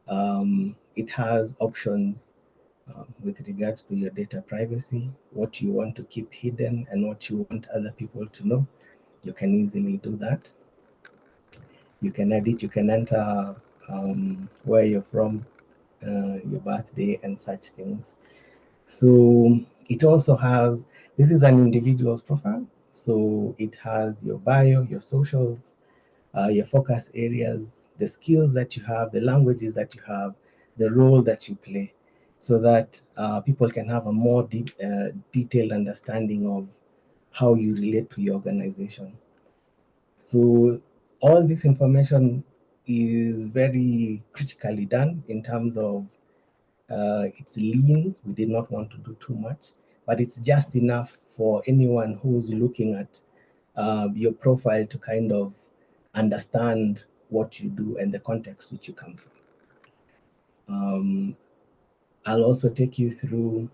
it has options with regards to your data privacy, what you want to keep hidden and what you want other people to know. You can easily do that. You can edit, you can enter where you're from, your birthday and such things. So it also has, this is an individual's profile. So it has your bio, your socials, your focus areas, the skills that you have, the languages that you have, the role that you play, so that people can have a more detailed understanding of how you relate to your organization. So all this information is very critically done in terms of it's lean. We did not want to do too much, but it's just enough for anyone who's looking at your profile to kind of understand what you do and the context which you come from. I'll also take you through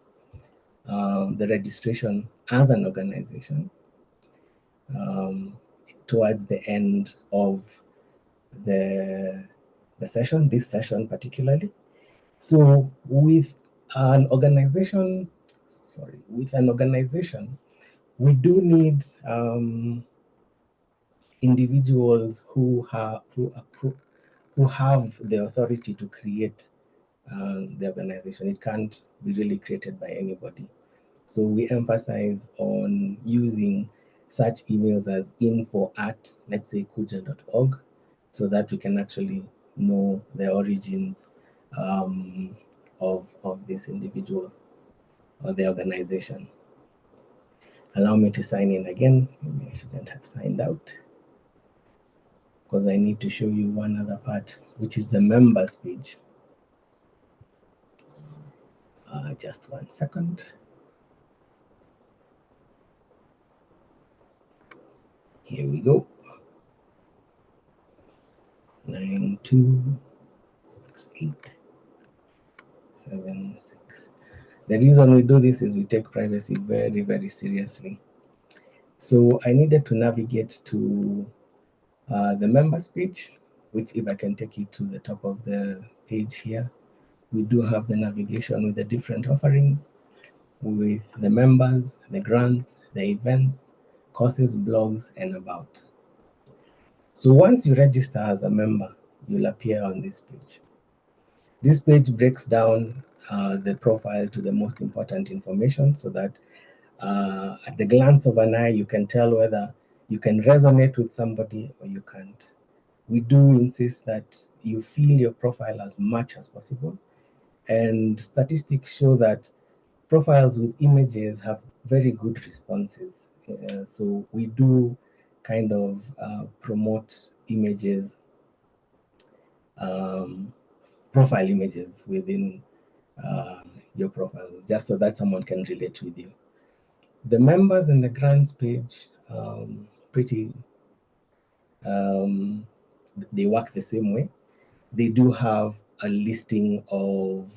the registration as an organization towards the end of the session, this session particularly. So with an organization, we do need individuals who have the authority to create the organization. It can't be really created by anybody. So we emphasize on using such emails as info at, let's say, kuja.org, so that we can actually know the origins of this individual or the organization. Allow me to sign in again. Maybe I shouldn't have signed out because I need to show you one other part, which is the members page. Just 1 second. Here we go. 926876. The reason we do this is we take privacy very, very seriously. So I needed to navigate to the members page, which if I can take you to the top of the page here, we do have the navigation with the different offerings, with the members, the grants, the events, courses, blogs, and about. So once you register as a member, you'll appear on this page. This page breaks down the profile to the most important information so that at the glance of an eye, you can tell whether you can resonate with somebody or you can't. We do insist that you fill your profile as much as possible. And statistics show that profiles with images have very good responses. So we do kind of promote images, profile images within your profiles, just so that someone can relate with you. The members and the grants page, they work the same way. They do have a listing of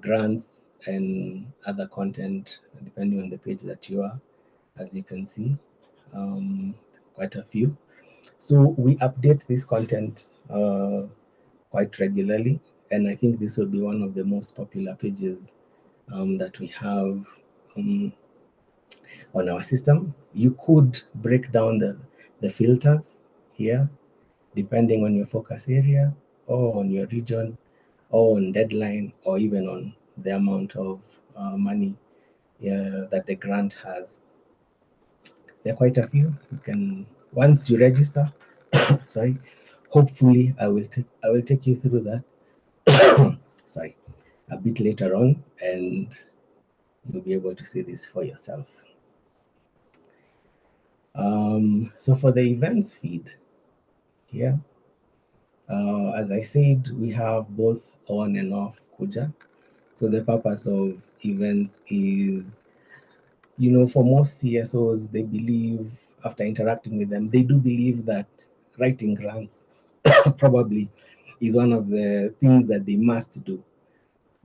grants and other content depending on the page that you are, as you can see, quite a few. So we update this content quite regularly, and I think this will be one of the most popular pages that we have on our system. You could break down the filters here depending on your focus area or on your region or on deadline or even on the amount of money that the grant has. There are quite a few. You can, once you register, sorry, hopefully I will take you through that sorry, a bit later on, and you'll be able to see this for yourself. So for the events feed here, as I said, we have both on and off Kuja. So the purpose of events is, you know, for most CSOs, they believe, after interacting with them, they do believe that writing grants probably is one of the things that they must do.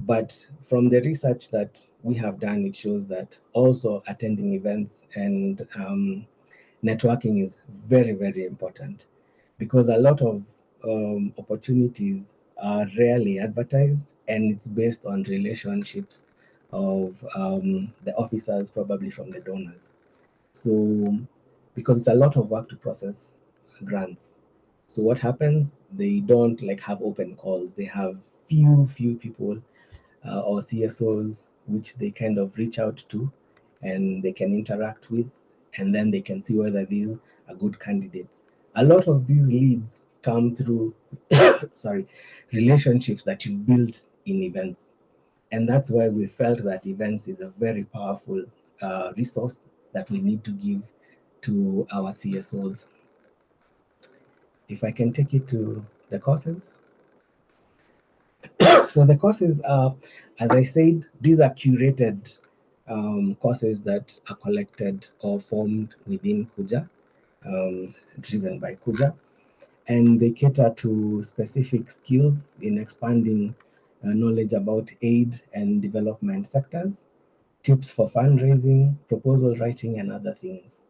But from the research that we have done, it shows that also attending events and networking is very, very important, because a lot of opportunities are rarely advertised, and it's based on relationships of the officers, probably from the donors. So because it's a lot of work to process grants, so what happens, they don't like have open calls. They have few people or CSOs which they kind of reach out to and they can interact with, and then they can see whether these are good candidates. A lot of these leads come through sorry, relationships that you built in events. And that's why we felt that events is a very powerful resource that we need to give to our CSOs. If I can take you to the courses. So the courses are, as I said, these are curated courses that are collected or formed within Kuja, driven by Kuja, and they cater to specific skills in expanding knowledge about aid and development sectors, tips for fundraising, proposal writing, and other things.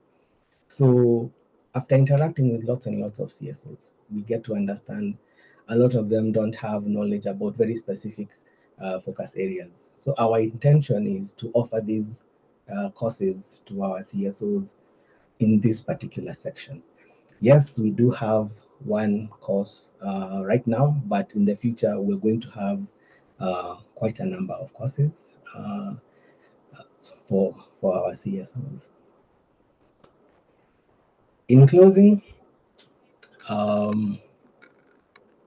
So after interacting with lots and lots of CSOs, we get to understand a lot of them don't have knowledge about very specific focus areas. So our intention is to offer these courses to our CSOs in this particular section. Yes, we do have one course right now, but in the future, we're going to have quite a number of courses for our CSOs. In closing,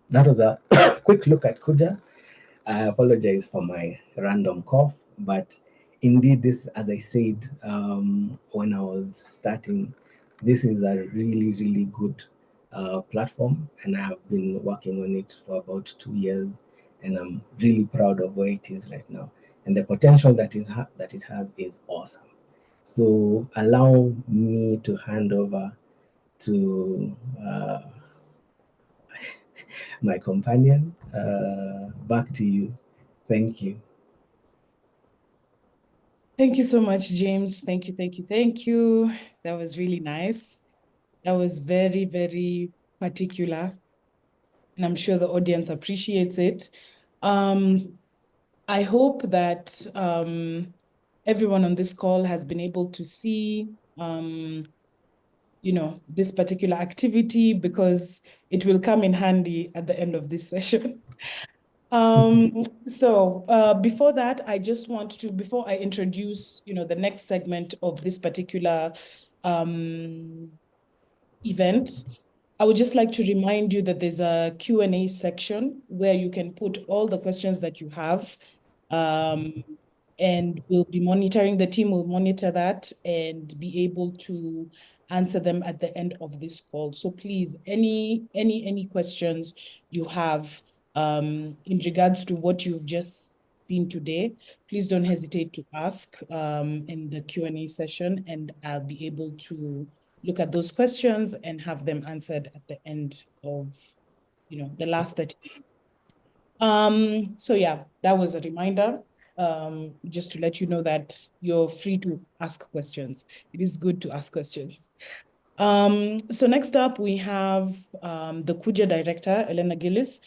that was a quick look at Kuja. I apologize for my random cough, but indeed, this, as I said, when I was starting, this is a really, really good platform, and I have been working on it for about 2 years, and I'm really proud of where it is right now. And the potential that it has is awesome. So allow me to hand over to my companion. Back to you. Thank you. Thank you so much, James. Thank you, thank you, thank you. That was really nice. That was very, very particular, and I'm sure the audience appreciates it. I hope that everyone on this call has been able to see this particular activity, because it will come in handy at the end of this session. So before that, I just want to, before I introduce, the next segment of this particular event, I would just like to remind you that there's a Q&A section where you can put all the questions that you have. And we'll be monitoring, the team will monitor that and be able to answer them at the end of this call. So please, any questions you have in regards to what you've just seen today, please don't hesitate to ask in the Q&A session, and I'll be able to look at those questions and have them answered at the end of, the last 30 minutes. So yeah, that was a reminder, just to let you know that you're free to ask questions. It is good to ask questions. So next up, we have the Kuja director, Elena Gillis,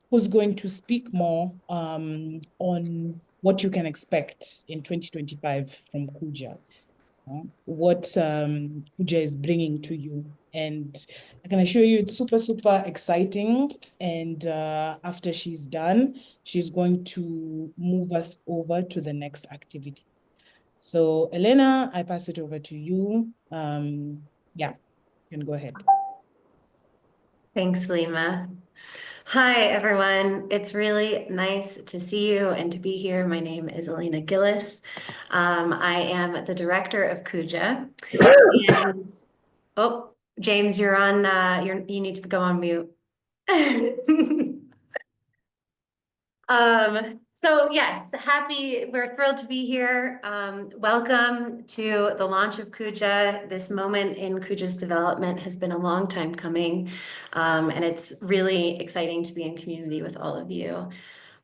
who's going to speak more on what you can expect in 2025 from Kuja. What Kuja is bringing to you. And I can assure you it's super, super exciting. And after she's done, she's going to move us over to the next activity. So Elena, I pass it over to you. Yeah, you can go ahead. Thanks, Lima. Hi, everyone. It's really nice to see you and to be here. My name is Elena Gillis. I am the director of Kuja. And, oh, James, you're on, you need to go on mute. So yes, we're thrilled to be here. Welcome to the launch of Kuja. This moment in Kuja's development has been a long time coming, and it's really exciting to be in community with all of you.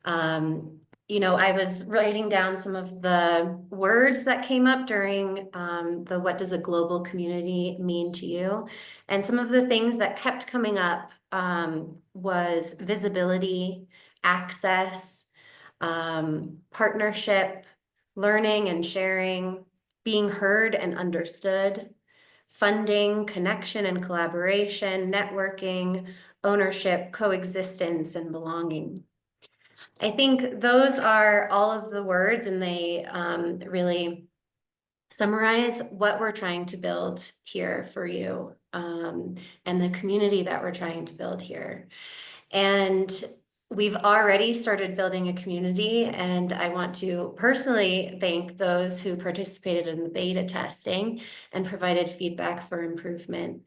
I was writing down some of the words that came up during the What Does a Global Community Mean to You? And some of the things that kept coming up was visibility, access, partnership, learning and sharing, being heard and understood, funding, connection and collaboration, networking, ownership, coexistence, and belonging. I think those are all of the words, and they really summarize what we're trying to build here for you, and the community that we're trying to build here. And we've already started building a community, and I want to personally thank those who participated in the beta testing and provided feedback for improvement.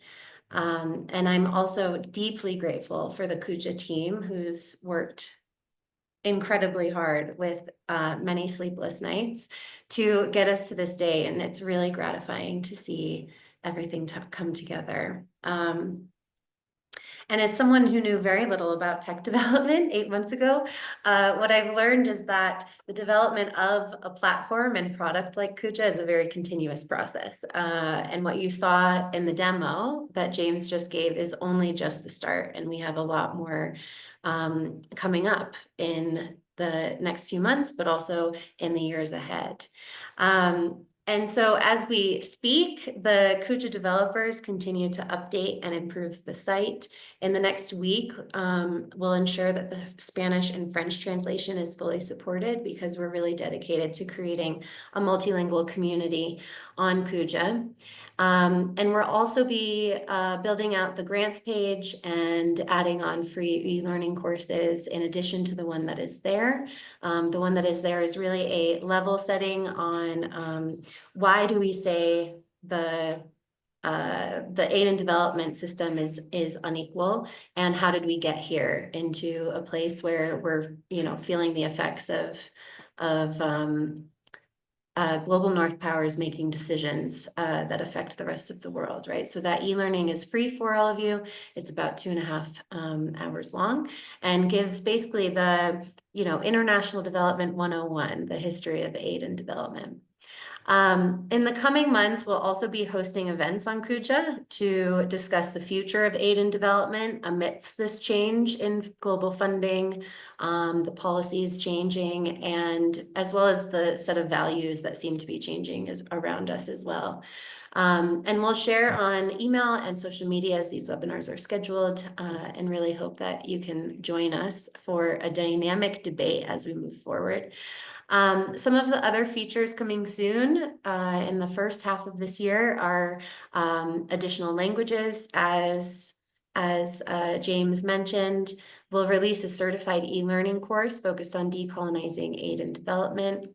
And I'm also deeply grateful for the Kuja team, who's worked incredibly hard with many sleepless nights to get us to this day. And it's really gratifying to see everything come together. And as someone who knew very little about tech development 8 months ago, what I've learned is that the development of a platform and product like Kuja is a very continuous process. And what you saw in the demo that James just gave is only just the start. And we have a lot more coming up in the next few months, but also in the years ahead. And so as we speak, the Kuja developers continue to update and improve the site. In the next week, we'll ensure that the Spanish and French translation is fully supported, because we're really dedicated to creating a multilingual community on Kuja. And we'll also be building out the grants page and adding on free e-learning courses in addition to the one that is there. The one that is there is really a level setting on why do we say the aid and development system is unequal, and how did we get here into a place where we're feeling the effects of global North powers making decisions that affect the rest of the world, right? So that e-learning is free for all of you. It's about 2.5 hours long and gives basically the International Development 101, the history of aid and development. In the coming months, we'll also be hosting events on Kuja to discuss the future of aid and development amidst this change in global funding, the policies changing, and as well as the set of values that seem to be changing around us as well. And we'll share on email and social media as these webinars are scheduled, and really hope that you can join us for a dynamic debate as we move forward. Some of the other features coming soon in the first half of this year are additional languages. As James mentioned, we'll release a certified e-learning course focused on decolonizing aid and development.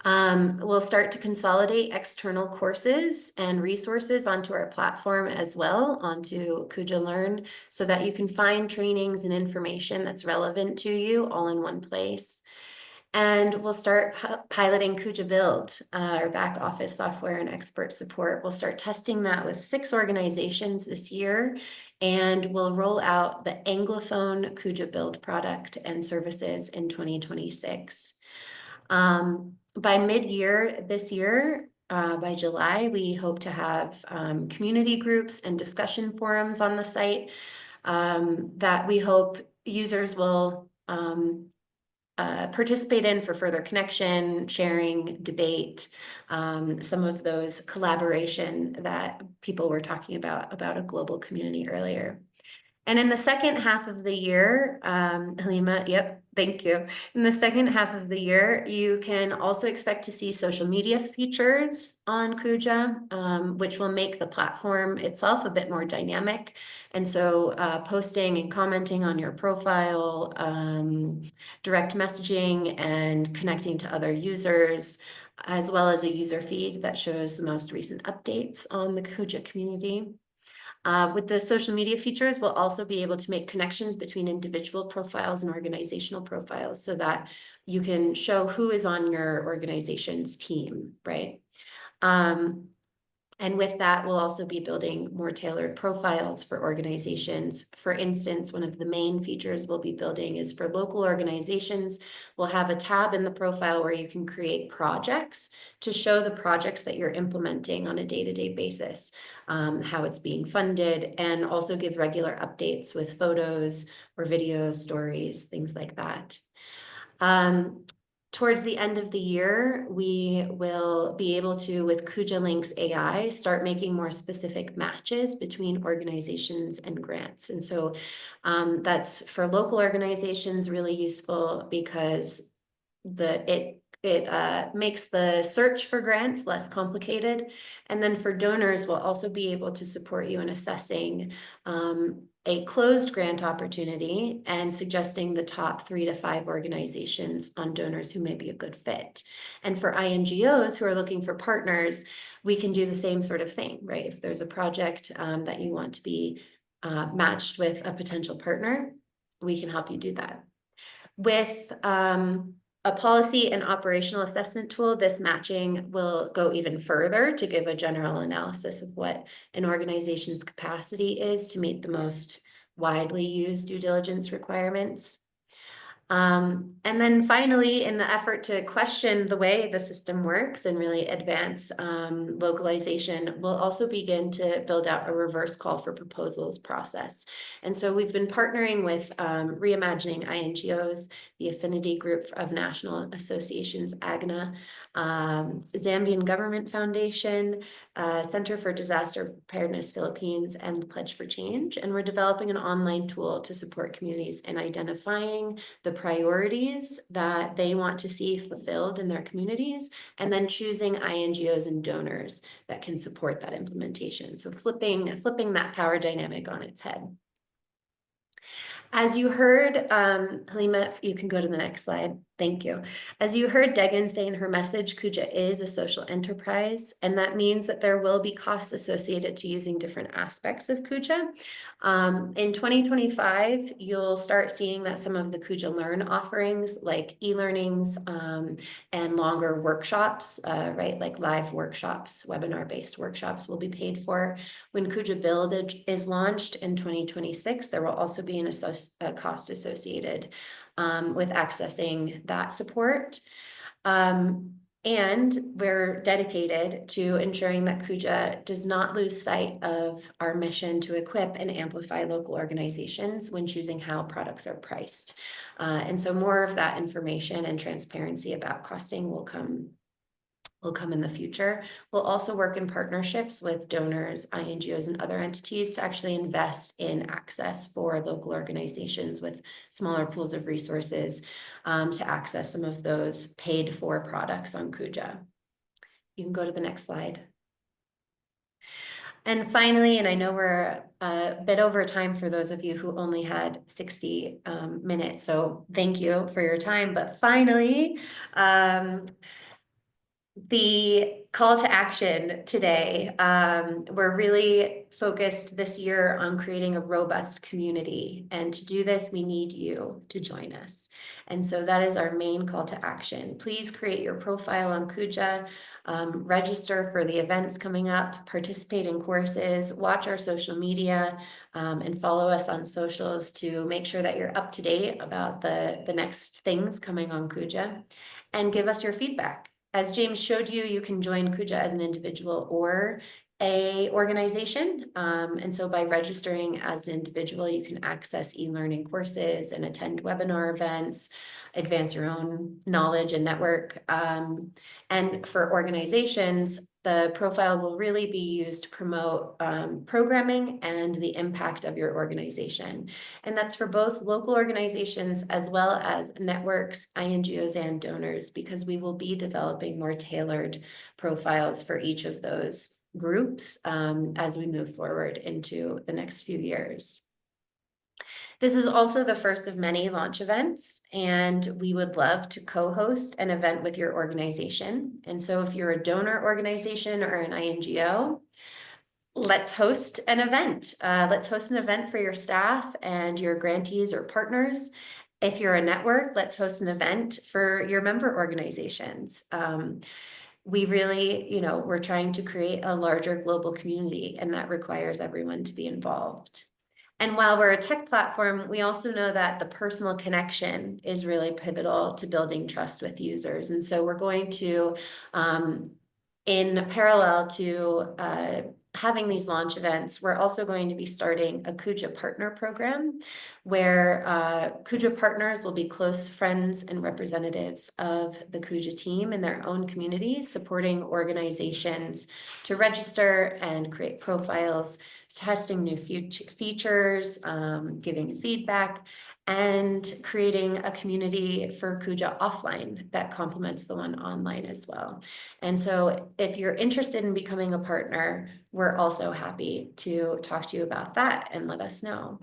We'll start to consolidate external courses and resources onto our platform as well, onto Kuja Learn, so that you can find trainings and information that's relevant to you all in one place. And we'll start piloting Kuja Build, our back office software and expert support. We'll start testing that with 6 organizations this year, and we'll roll out the Anglophone Kuja Build product and services in 2026. By mid-year this year, by July, we hope to have community groups and discussion forums on the site that we hope users will participate in for further connection, sharing, debate, some of those collaboration that people were talking about a global community earlier. And in the second half of the year, Halima, yep, thank you. In the second half of the year, you can also expect to see social media features on Kuja, which will make the platform itself a bit more dynamic. And so posting and commenting on your profile, direct messaging and connecting to other users, as well as a user feed that shows the most recent updates on the Kuja community. With the social media features, we'll also be able to make connections between individual profiles and organizational profiles so that you can show who is on your organization's team, right? And with that, we'll also be building more tailored profiles for organizations. For instance, one of the main features we'll be building is for local organizations. We'll have a tab in the profile where you can create projects to show the projects that you're implementing on a day-to-day basis, how it's being funded, and also give regular updates with photos or videos, stories, things like that. Towards the end of the year, we will be able to, with Kuja Links AI, start making more specific matches between organizations and grants. And so that's for local organizations really useful because it makes the search for grants less complicated. And then for donors, we'll also be able to support you in assessing a closed grant opportunity and suggesting the top 3 to 5 organizations on donors who may be a good fit. And for NGOs who are looking for partners, we can do the same sort of thing, right? If there's a project that you want to be matched with a potential partner, we can help you do that. With a policy and operational assessment tool, this matching will go even further to give a general analysis of what an organization's capacity is to meet the most widely used due diligence requirements. And then finally, in the effort to question the way the system works and really advance localization, we'll also begin to build out a reverse call for proposals process. And so we've been partnering with Reimagining NGOs, the Affinity Group of National Associations, AGNA, Zambian Government Foundation, Center for Disaster Preparedness Philippines, and the Pledge for Change. And we're developing an online tool to support communities in identifying the priorities that they want to see fulfilled in their communities, and then choosing NGOs and donors that can support that implementation. So flipping that power dynamic on its head. As you heard, Halima, if you can go to the next slide. Thank you. As you heard Degan say in her message, Kuja is a social enterprise, and that means that there will be costs associated to using different aspects of Kuja. In 2025, you'll start seeing that some of the Kuja Learn offerings, like e-learnings and longer workshops, right, like live workshops, webinar-based workshops, will be paid for. When Kuja Build is launched in 2026, there will also be a cost associated with accessing that support. And we're dedicated to ensuring that Kuja does not lose sight of our mission to equip and amplify local organizations when choosing how products are priced. And so more of that information and transparency about costing will come in the future. We'll also work in partnerships with donors, NGOs, and other entities to actually invest in access for local organizations with smaller pools of resources to access some of those paid for products on Kuja. You can go to the next slide. And finally, and I know we're a bit over time for those of you who only had 60 minutes, so thank you for your time. But finally, the call to action today, we're really focused this year on creating a robust community. And to do this, we need you to join us. And so that is our main call to action. Please create your profile on Kuja, register for the events coming up, participate in courses, watch our social media, and follow us on socials to make sure that you're up to date about the next things coming on Kuja, and give us your feedback. As James showed you, you can join Kuja as an individual or a organization. And so by registering as an individual, you can access e-learning courses and attend webinar events, advance your own knowledge and network. And for organizations, the profile will really be used to promote programming and the impact of your organization. And that's for both local organizations as well as networks, NGOs, and donors, because we will be developing more tailored profiles for each of those groups as we move forward into the next few years. This is also the first of many launch events, and we would love to co-host an event with your organization. And so if you're a donor organization or an NGO, let's host an event. Let's host an event for your staff and your grantees or partners. If you're a network, let's host an event for your member organizations. We really, we're trying to create a larger global community, and that requires everyone to be involved. And while we're a tech platform, we also know that the personal connection is really pivotal to building trust with users. And so we're going to, in parallel to having these launch events, we're also going to be starting a Kuja partner program where Kuja partners will be close friends and representatives of the Kuja team in their own communities, supporting organizations to register and create profiles, testing new features, giving feedback, and creating a community for Kuja offline that complements the one online as well. And so if you're interested in becoming a partner, we're also happy to talk to you about that and let us know.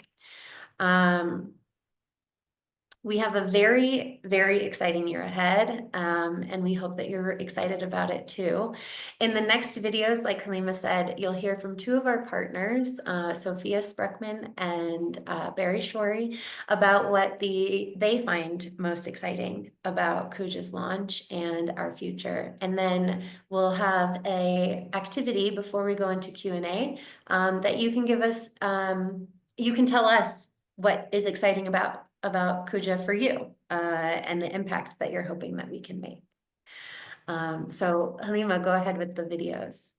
We have a very, very exciting year ahead, and we hope that you're excited about it too. In the next videos, like Halima said, you'll hear from two of our partners, Sophia Spreckman and Barry Shorey, about what they find most exciting about Kuja's launch and our future. And then we'll have an activity before we go into Q&A that you can give us, you can tell us what is exciting about Kuja for you and the impact that you're hoping that we can make. So Halima, go ahead with the videos.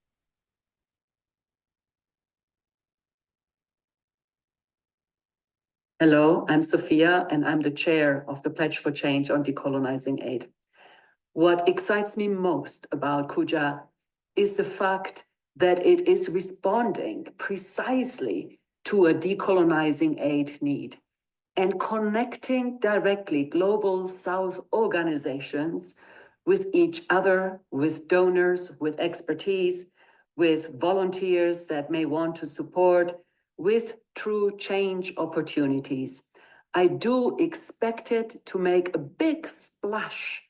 Hello, I'm Sophia, and I'm the chair of the Pledge for Change on Decolonizing Aid. What excites me most about Kuja is the fact that it is responding precisely to a decolonizing aid need and connecting directly global South organizations with each other, with donors, with expertise, with volunteers that may want to support, with true change opportunities. I do expect it to make a big splash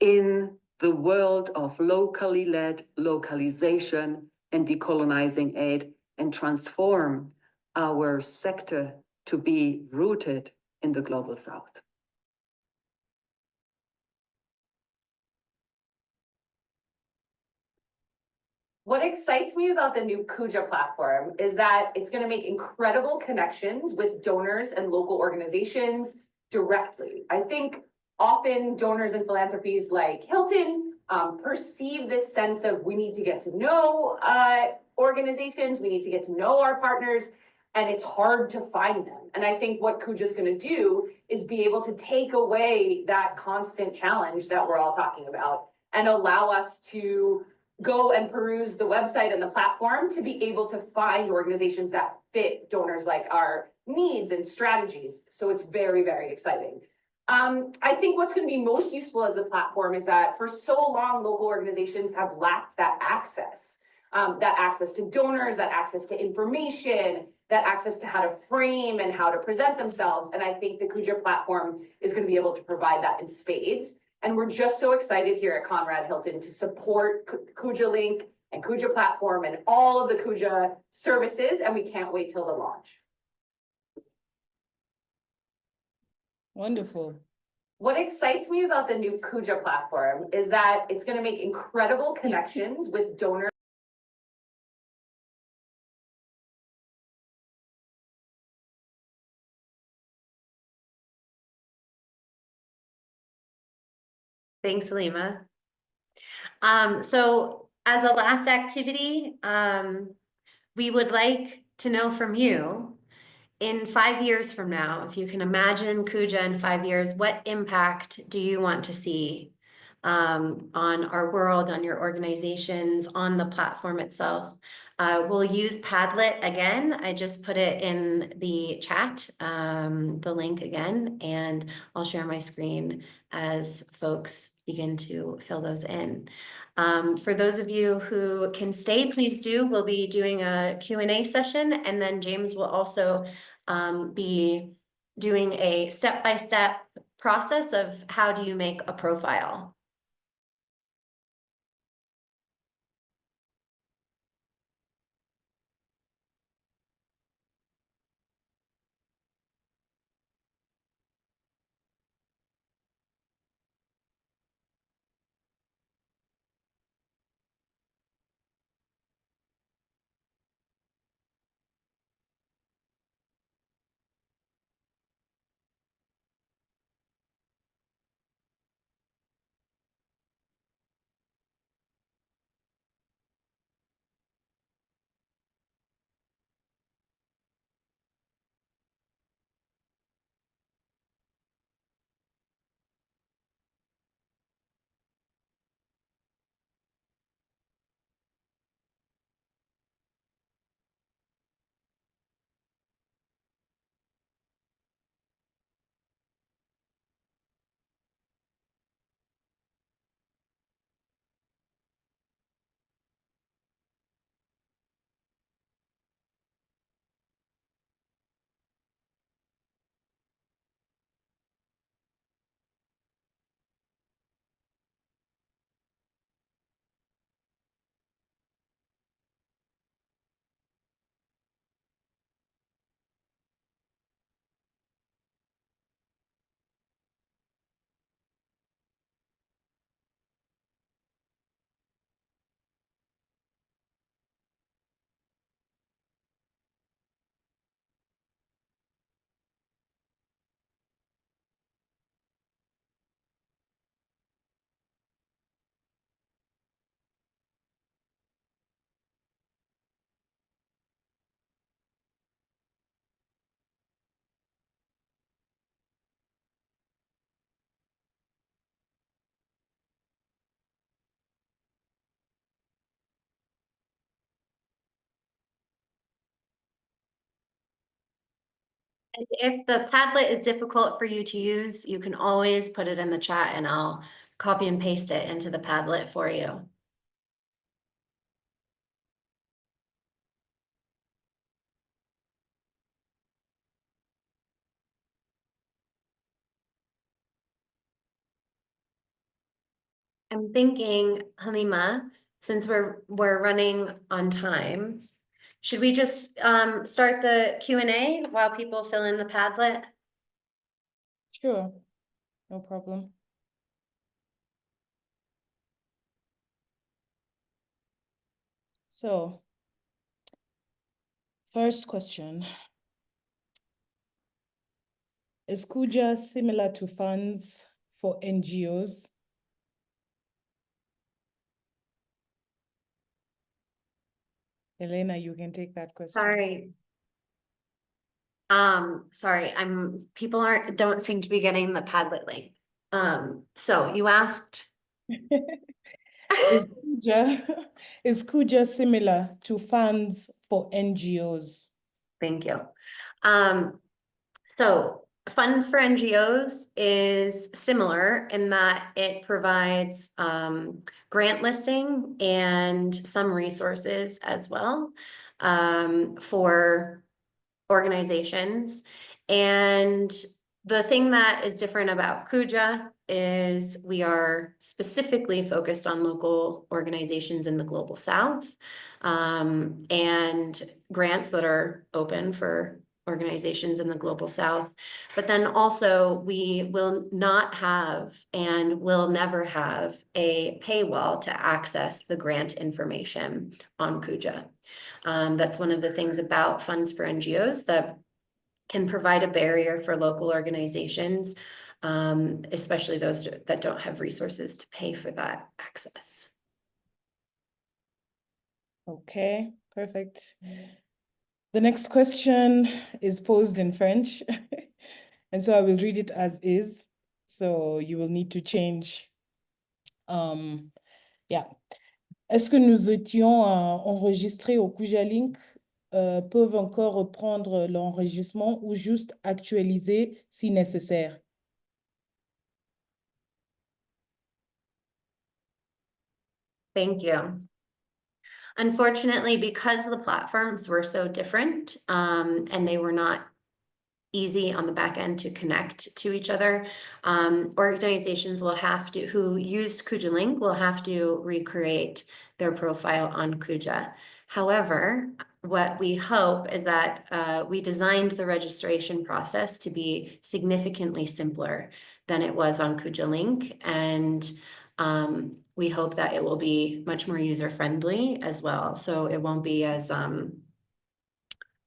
in the world of locally led localization and decolonizing aid and transform our sector to be rooted in the global South. What excites me about the new Kuja platform is that it's going to make incredible connections with donors and local organizations directly. I think often donors and philanthropies like Hilton perceive this sense of we need to get to know organizations, we need to get to know our partners, and it's hard to find them. And I think what Kuja is going to do is be able to take away that constant challenge that we're all talking about and allow us to go and peruse the website and the platform to be able to find organizations that fit donors like our needs and strategies. So it's very, very exciting. I think what's going to be most useful as a platform is that for so long, local organizations have lacked that access to donors, that access to information, that access to how to frame and how to present themselves. And I think the Kuja platform is going to be able to provide that in spades. And we're just so excited here at Conrad Hilton to support Kuja Link and Kuja platform and all of the Kuja services. And we can't wait till the launch. Wonderful. What excites me about the new Kuja platform is that it's going to make incredible connections with donors. Thanks, Halima. So as a last activity, we would like to know from you, in 5 years from now, if you can imagine Kuja in 5 years, what impact do you want to see on our world, on your organizations, on the platform itself? We'll use Padlet again. I just put it in the chat, the link again, and I'll share my screen as folks begin to fill those in. For those of you who can stay, please do. We'll be doing a Q&A session, and then James will also be doing a step-by-step process of how do you make a profile. And if the Padlet is difficult for you to use, you can always put it in the chat and I'll copy and paste it into the Padlet for you. I'm thinking, Halima, since we're running on time, should we just start the Q&A while people fill in the Padlet? Sure, no problem. So, first question. Is Kuja similar to funds for NGOs? Elena, you can take that question. Sorry. Sorry, people don't seem to be getting the Padlet link. So you asked. Is Kuja similar to funds for NGOs? Thank you. So funds for NGOs is similar in that it provides grant listing and some resources as well for organizations. And the thing that is different about Kuja is we are specifically focused on local organizations in the Global South and grants that are open for organizations in the Global South. But then also we will not have and will never have a paywall to access the grant information on Kuja. That's one of the things about funds for NGOs that can provide a barrier for local organizations, especially those that don't have resources to pay for that access. Okay, perfect. The next question is posed in French, and so I will read it as is. So you will need to change. Yeah. Est-ce que nous étions enregistrés au Kuja Link peuvent encore reprendre l'enregistrement ou juste actualiser si nécessaire? Thank you. Unfortunately, because the platforms were so different and they were not easy on the back end to connect to each other, organizations will have to, who used Kuja Link, will have to recreate their profile on Kuja. However, what we hope is that we designed the registration process to be significantly simpler than it was on Kuja Link, and we hope that it will be much more user-friendly as well. So it won't be as much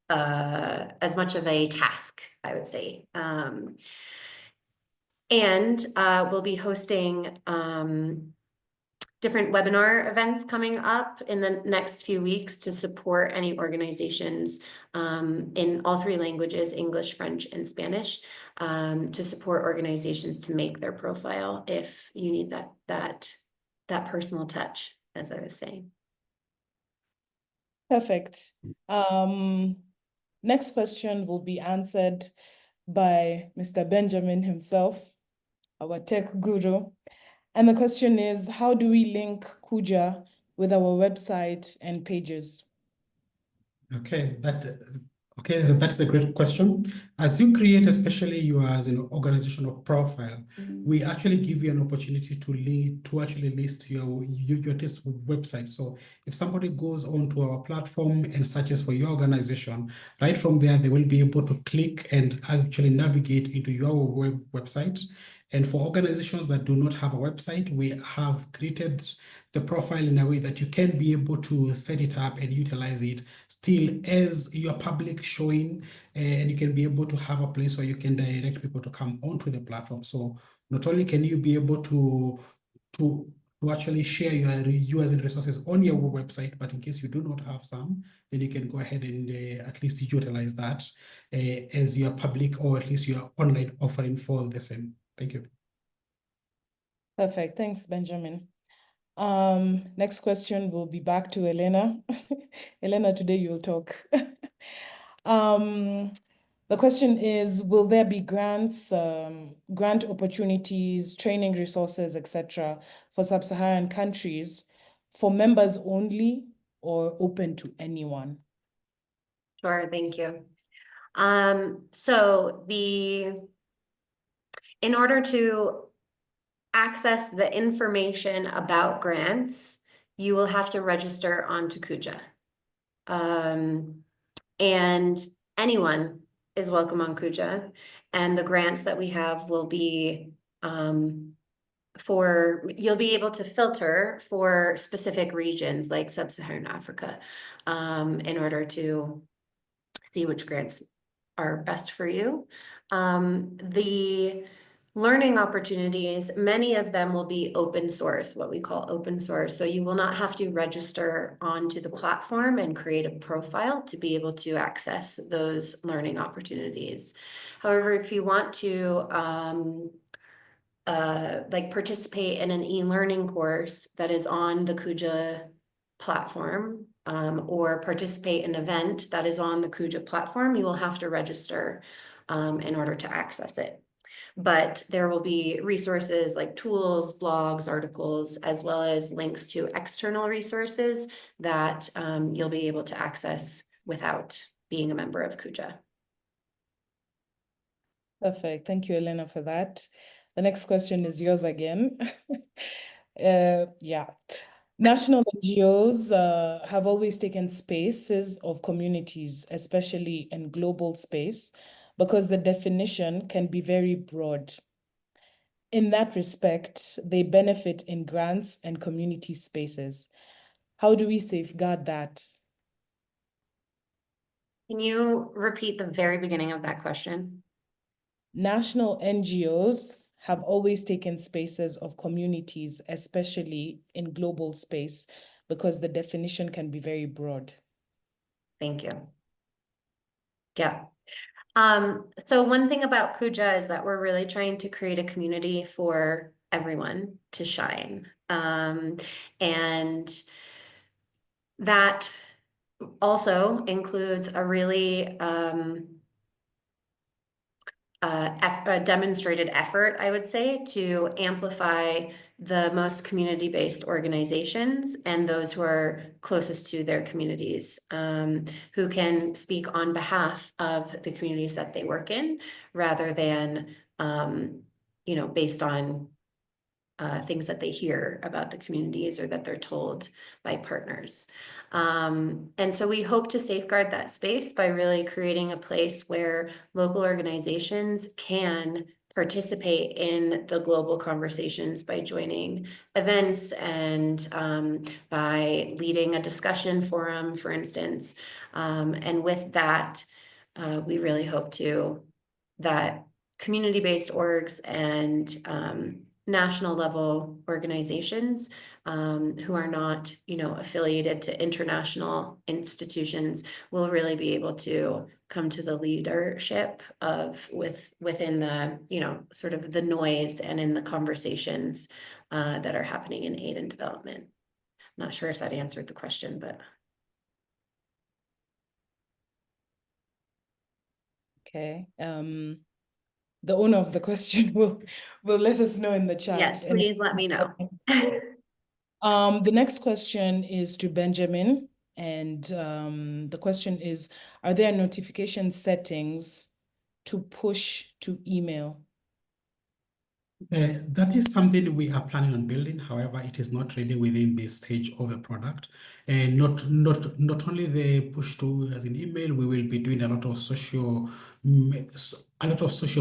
of a task, I would say. And we'll be hosting different webinar events coming up in the next few weeks to support any organizations in all three languages, English, French, and Spanish, to support organizations to make their profile if you need that personal touch, as I was saying. Perfect. Next question will be answered by Mr. Benjamin himself, our tech guru. And the question is, how do we link Kuja with our website and pages? Okay, that's a great question. As you create, especially you as an organizational profile, we actually give you an opportunity to actually list your test website. So if somebody goes onto our platform and searches for your organization, right from there, they will be able to click and actually navigate into your website. And for organizations that do not have a website, we have created the profile in a way that you can be able to set it up and utilize it still as your public showing, and you can be able to have a place where you can direct people to come onto the platform. So not only can you be able to actually share your users and resources on your website, but in case you do not have some, then you can go ahead and at least utilize that as your public or at least your online offering for the same. Thank you. Perfect. Thanks, Benjamin. Next question will be back to Elena. Elena, today you'll talk. The question is, will there be grants, grant opportunities, training resources, etc., for sub-Saharan countries for members only or open to anyone? Sure, thank you. So in order to access the information about grants, you will have to register onto Kuja. And anyone is welcome on Kuja, and the grants that we have will be you'll be able to filter for specific regions like Sub-Saharan Africa in order to see which grants are best for you. The learning opportunities, many of them will be open source, what we call open source. So you will not have to register onto the platform and create a profile to be able to access those learning opportunities. However, if you want to like participate in an e-learning course that is on the Kuja platform, or participate in an event that is on the Kuja platform, you will have to register in order to access it. But there will be resources like tools, blogs, articles, as well as links to external resources that you'll be able to access without being a member of Kuja. Perfect. Thank you, Elena, for that. The next question is yours again. Yeah. National NGOs have always taken spaces of communities, especially in global space, because the definition can be very broad. In that respect, they benefit in grants and community spaces. How do we safeguard that? Can you repeat the very beginning of that question? National NGOs have always taken spaces of communities, especially in global space, because the definition can be very broad. Thank you. Yeah. So one thing about Kuja is that we're really trying to create a community for everyone to shine. And that also includes a really a demonstrated effort, I would say, to amplify the most community-based organizations and those who are closest to their communities, who can speak on behalf of the communities that they work in, rather than, you know, based on things that they hear about the communities or that they're told by partners. And so we hope to safeguard that space by really creating a place where local organizations can participate in the global conversations by joining events and by leading a discussion forum, for instance. And with that, we really hope that community-based orgs and national level organizations who are not, you know, affiliated to international institutions will really be able to come to the leadership of within the, you know, sort of the noise and in the conversations that are happening in aid and development. I'm not sure if that answered the question, but. Okay. The owner of the question will let us know in the chat. Yes, please let me know. The next question is to Benjamin, and the question is, are there notification settings to push to email? That is something we are planning on building. However, it is not ready within this stage of the product. And not only the push to as an email, we will be doing a lot of social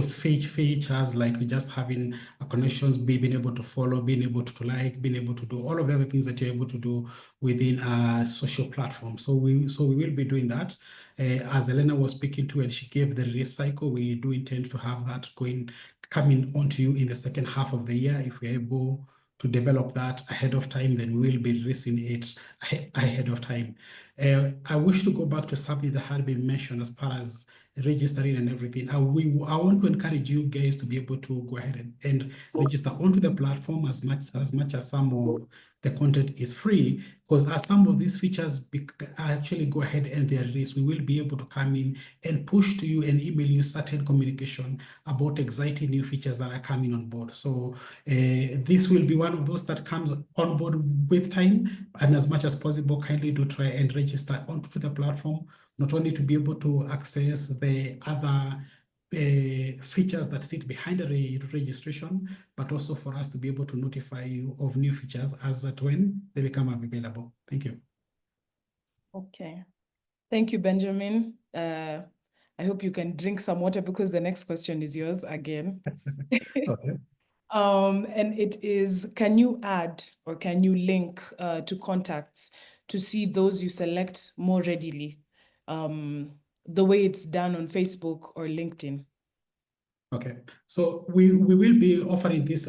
features, like just having connections, being able to follow, being able to like, being able to do all of the other things that you're able to do within a social platform. So we will be doing that. As Elena was speaking to, and she gave the release cycle, we do intend to have that coming onto you in the second half of the year. If we're able to develop that ahead of time, then we'll be releasing it ahead of time. I wish to go back to something that had been mentioned as far as registering and everything. I want to encourage you guys to be able to go ahead and register onto the platform as much as some of the content is free, because as some of these features actually go ahead and they are released, we will be able to come in and push to you and email you certain communication about exciting new features that are coming on board. So this will be one of those that comes on board with time, and as much as possible, kindly do try and register onto the platform, not only to be able to access the other features that sit behind the registration, but also for us to be able to notify you of new features as at when they become available. Thank you. Okay. Thank you, Benjamin. I hope you can drink some water because the next question is yours again. Okay. And it is, can you add or can you link to contacts to see those you select more readily, the way it's done on Facebook or LinkedIn? Okay, so we will be offering this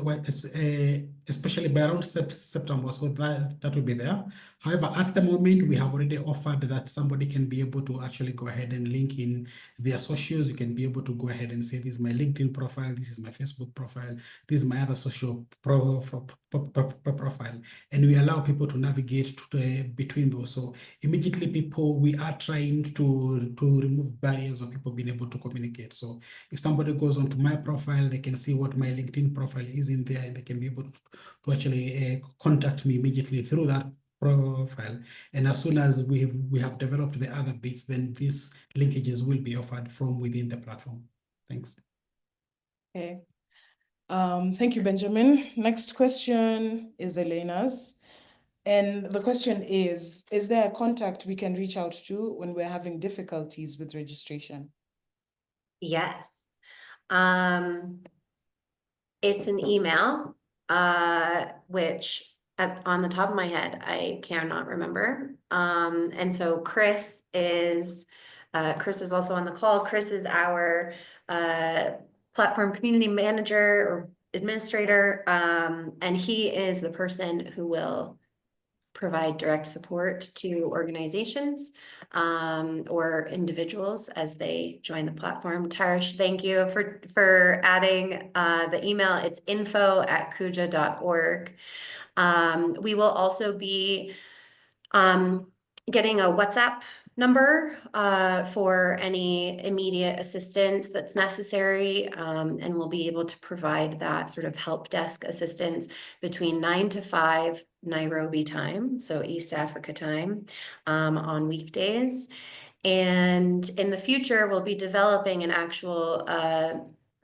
especially by around September, so that will be there. However, at the moment, we have already offered that somebody can be able to actually go ahead and link in their socials. You can be able to go ahead and say, this is my LinkedIn profile, this is my Facebook profile, this is my other social profile, and we allow people to navigate between those. So immediately we are trying to remove barriers of people being able to communicate. So if somebody goes onto my profile, they can see what my LinkedIn profile is in there, and they can be able to actually contact me immediately through that profile. And as soon as we have developed the other bits, then these linkages will be offered from within the platform. Thanks. Okay. Thank you, Benjamin. Next question is Elena's. And the question is there a contact we can reach out to when we're having difficulties with registration? Yes. It's an email, which on the top of my head, I cannot remember. And so Chris is also on the call. Chris is our platform community manager or administrator, and he is the person who will provide direct support to organizations or individuals as they join the platform. Tarish, thank you for adding the email. It's info@kuja.org. We will also be getting a WhatsApp number for any immediate assistance that's necessary, and we'll be able to provide that sort of help desk assistance between 9 to 5 Nairobi time, so East Africa time, on weekdays. And in the future, we'll be developing an actual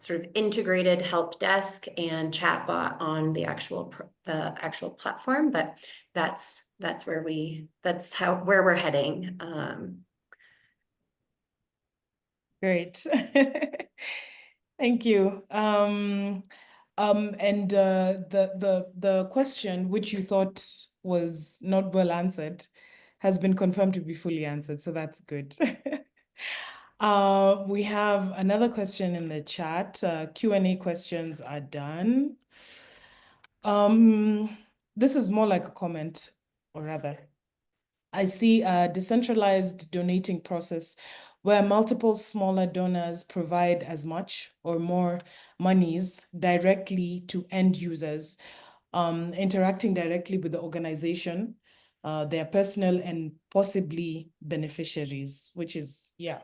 sort of integrated help desk and chatbot on the actual platform, but that's where we're heading. Great. Thank you. And the question which you thought was not well answered has been confirmed to be fully answered, so that's good. We have another question in the chat. Q&A questions are done. This is more like a comment, or rather, I see a decentralized donating process where multiple smaller donors provide as much or more monies directly to end users, interacting directly with the organization, their personal and possibly beneficiaries, which is, yeah.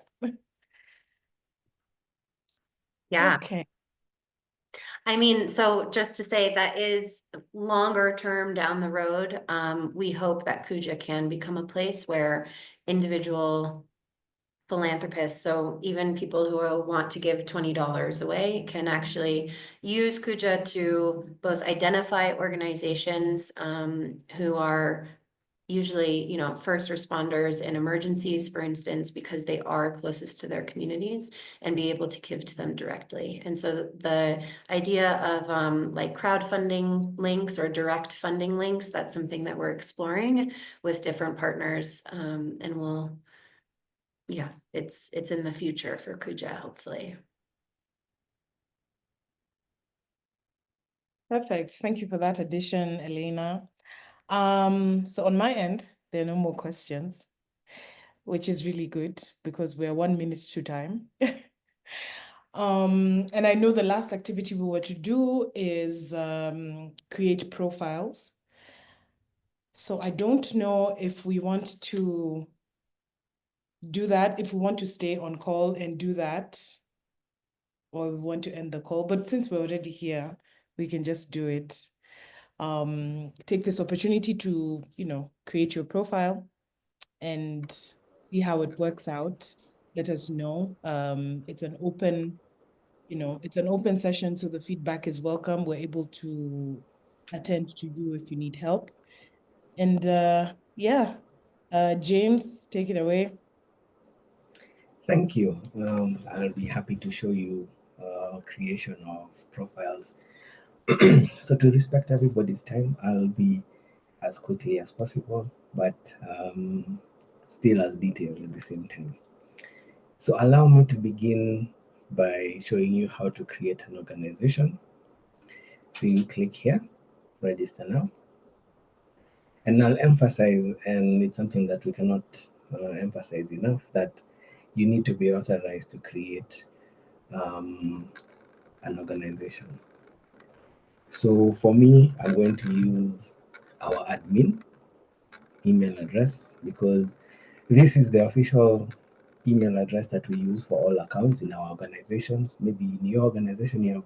Yeah. Okay. I mean, so just to say that is longer term down the road. We hope that Kuja can become a place where individual philanthropists, so even people who want to give $20 away, can actually use Kuja to both identify organizations who are usually, you know, first responders in emergencies, for instance, because they are closest to their communities, and be able to give to them directly. And so the idea of like crowdfunding links or direct funding links, that's something that we're exploring with different partners, and we'll, yeah, it's in the future for Kuja, hopefully. Perfect. Thank you for that addition, Elena. So on my end, there are no more questions. which is really good because we're 1 minute to time. And I know the last activity we were to do is create profiles. So I don't know if we want to do that, if we want to stay on call and do that, or we want to end the call. But since we're already here, we can just do it. Take this opportunity to, create your profile and see how it works out. Let us know. It's an open session, so the feedback is welcome. We're able to attend to you if you need help. And James, take it away. Thank you. I'll be happy to show you creation of profiles. So to respect everybody's time, I'll be as quickly as possible, but still as detailed at the same time. So allow me to begin by showing you how to create an organization. So you click here, register now. And I'll emphasize, and it's something that we cannot emphasize enough, that you need to be authorized to create an organization. So for me, I'm going to use our admin email address because this is the official email address that we use for all accounts in our organization. Maybe in your organization you have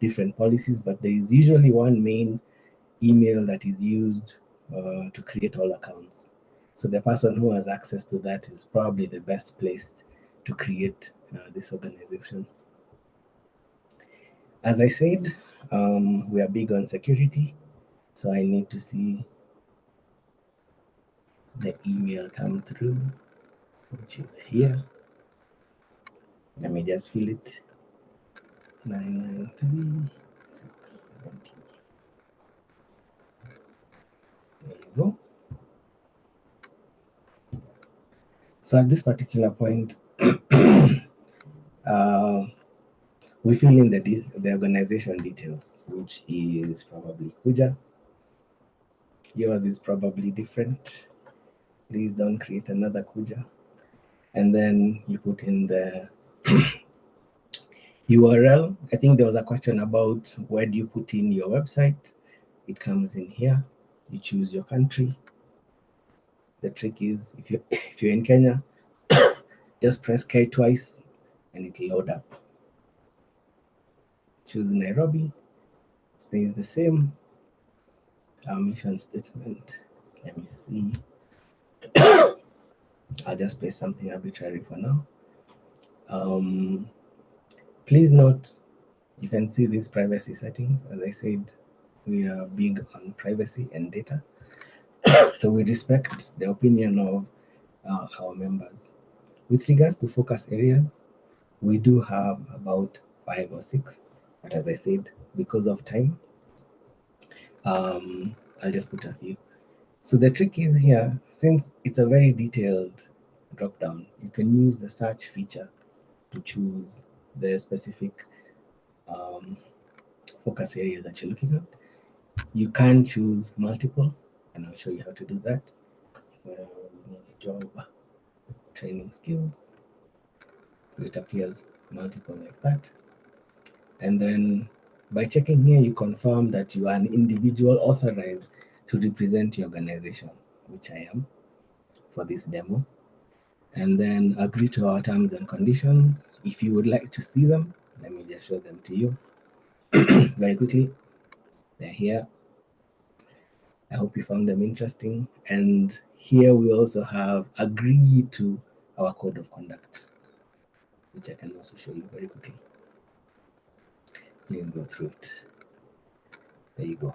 different policies, but there is usually one main email that is used to create all accounts. So the person who has access to that is probably the best placed to create this organization. As I said, we are big on security, so I need to see the email come through, which is here. Let me just fill it. 993670. There you go. So at this particular point, we fill in the organization details, which is probably Kuja. Yours is probably different. Please don't create another Kuja. And then you put in the URL. I think there was a question about where do you put in your website. It comes in here. You choose your country. The trick is if you're in Kenya, just press K twice and it'll load up. Choose Nairobi, stays the same. Our mission statement, let me see. I'll just paste something arbitrary for now. Please note, you can see these privacy settings. As I said, we are big on privacy and data. So we respect the opinion of our members. With regards to focus areas, we do have about 5 or 6, but as I said, because of time, I'll just put a few. So the trick is here, since it's a very detailed drop down, you can use the search feature to choose the specific focus area that you're looking at. You can choose multiple, and I'll show you how to do that. We need a job, training skills. So it appears multiple like that. And then by checking here, you confirm that you are an individual authorized to represent your organization, which I am for this demo. And then agree to our terms and conditions. If you would like to see them, let me just show them to you very quickly. They're here. I hope you found them interesting. And here we also have agreed to our code of conduct, which I can also show you very quickly. Please go through it. There you go.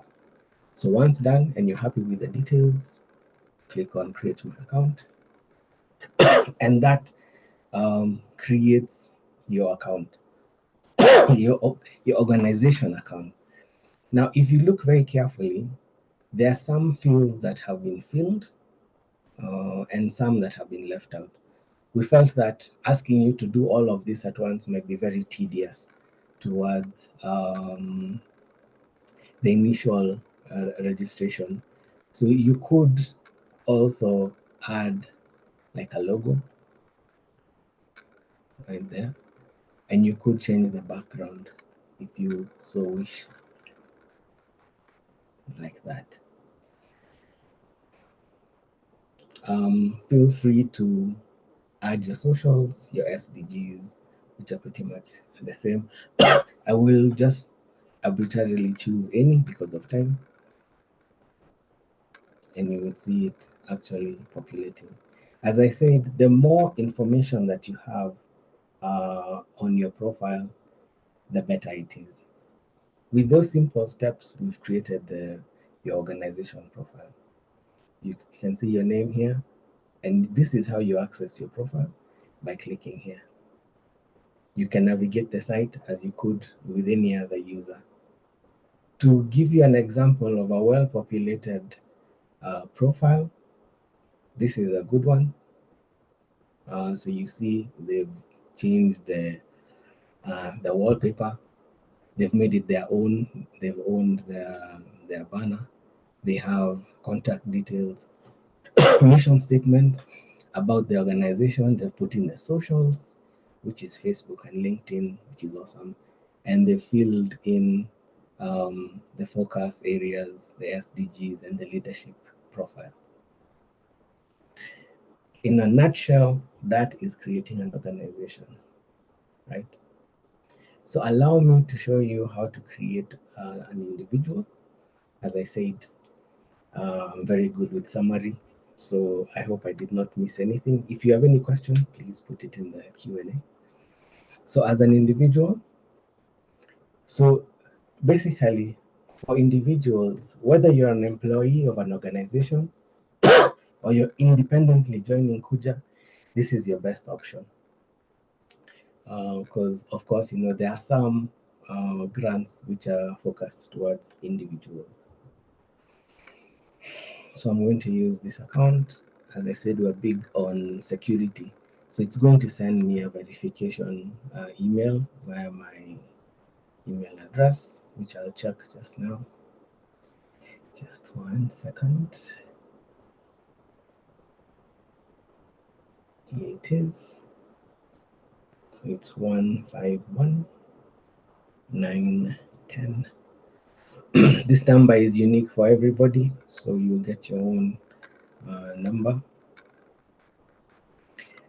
So once done and you're happy with the details, click on create my account. And that creates your account, your organization account. Now, if you look very carefully, there are some fields that have been filled and some that have been left out. We felt that asking you to do all of this at once might be very tedious towards the initial registration. So you could also add like a logo right there. And you could change the background if you so wish, like that. Feel free to add your socials, your SDGs, which are pretty much the same. I will just arbitrarily choose any because of time, and you would see it actually populating. As I said, the more information that you have on your profile, the better it is. With those simple steps, we've created your organization profile. You can see your name here, and this is how you access your profile, by clicking here. You can navigate the site as you could with any other user. To give you an example of a well-populated profile, this is a good one. So you see they've changed the wallpaper. They've made it their own. They've owned their banner. They have contact details, mission statement about the organization. They've put in the socials, which is Facebook and LinkedIn, which is awesome. And they filled in the focus areas, the SDGs, and the leadership profile. In a nutshell, that is creating an organization, right? So allow me to show you how to create an individual. As I said, I'm very good with summary, so I hope I did not miss anything. If you have any question, please put it in the Q&A. So as an individual, so basically for individuals, whether you're an employee of an organization or you're independently joining Kuja, this is your best option. Because of course, you know, there are some grants which are focused towards individuals. So I'm going to use this account. As I said, we're big on security. So it's going to send me a verification email via my email address, which I'll check just now. Just 1 second. Here it is. So it's 151910. This number is unique for everybody, so you'll get your own number.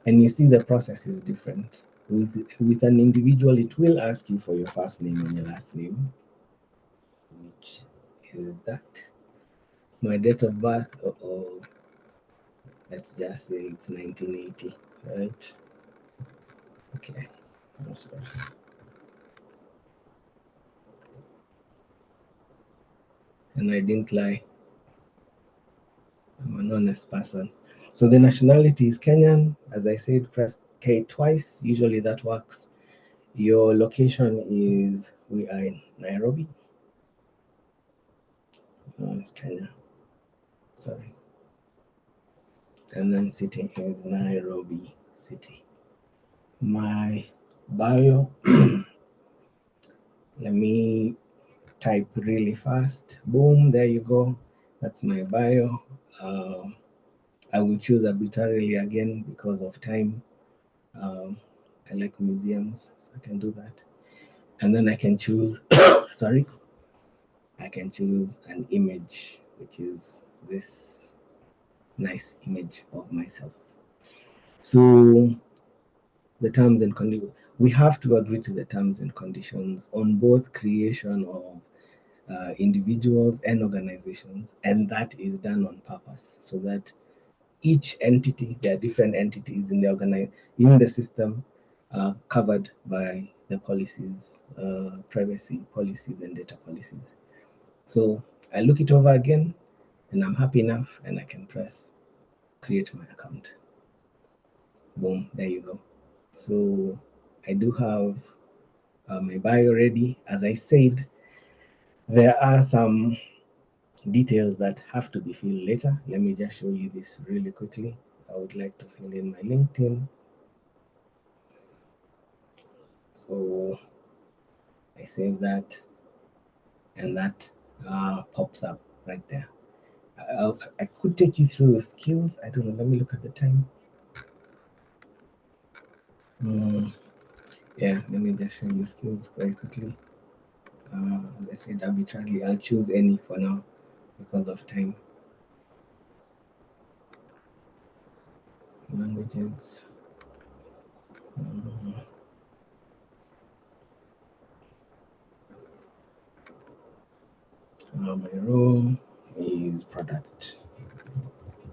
And you see the process is different. With an individual, it will ask you for your first name and your last name, which is that. My date of birth, let's just say it's 1980, right? Okay, that's good. And I didn't lie. I'm an honest person. So the nationality is Kenyan. As I said, press K twice. Usually that works. Your location is, we are in Nairobi. No, it's Kenya. Sorry. And then city is Nairobi City. My bio, let me type really fast. Boom, there you go. That's my bio. I will choose arbitrarily again because of time. I like museums, so I can do that. And then I can choose, sorry, I can choose an image, which is this nice image of myself. So the terms and conditions, we have to agree to the terms and conditions on both creation of individuals and organizations, and that is done on purpose so that each entity, there are different entities in the system covered by the policies, privacy policies and data policies. So I look it over again and I'm happy enough and I can press create my account. Boom, there you go. So I do have my bio ready. As I said, there are some details that have to be filled later. Let me just show you this really quickly. I would like to fill in my LinkedIn. So I save that and that pops up right there. I could take you through skills. I don't know, let me look at the time. Yeah, let me just show you skills very quickly. As I said, arbitrarily, I'll choose any for now because of time. Languages. My role is product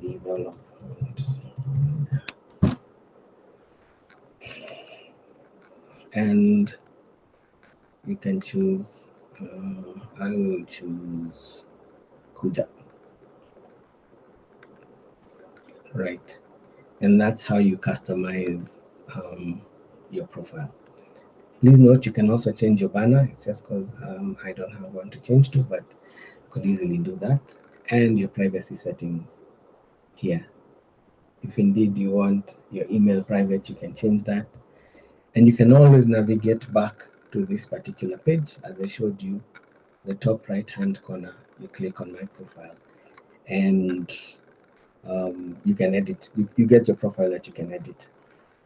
development. And you can choose, I will choose Kuja. Right. And that's how you customize your profile. Please note you can also change your banner. It's just because I don't have one to change to, but could easily do that. And your privacy settings here. If indeed you want your email private, you can change that. And you can always navigate back to this particular page. As I showed you, the top right-hand corner, you click on my profile and you can edit. You get your profile that you can edit.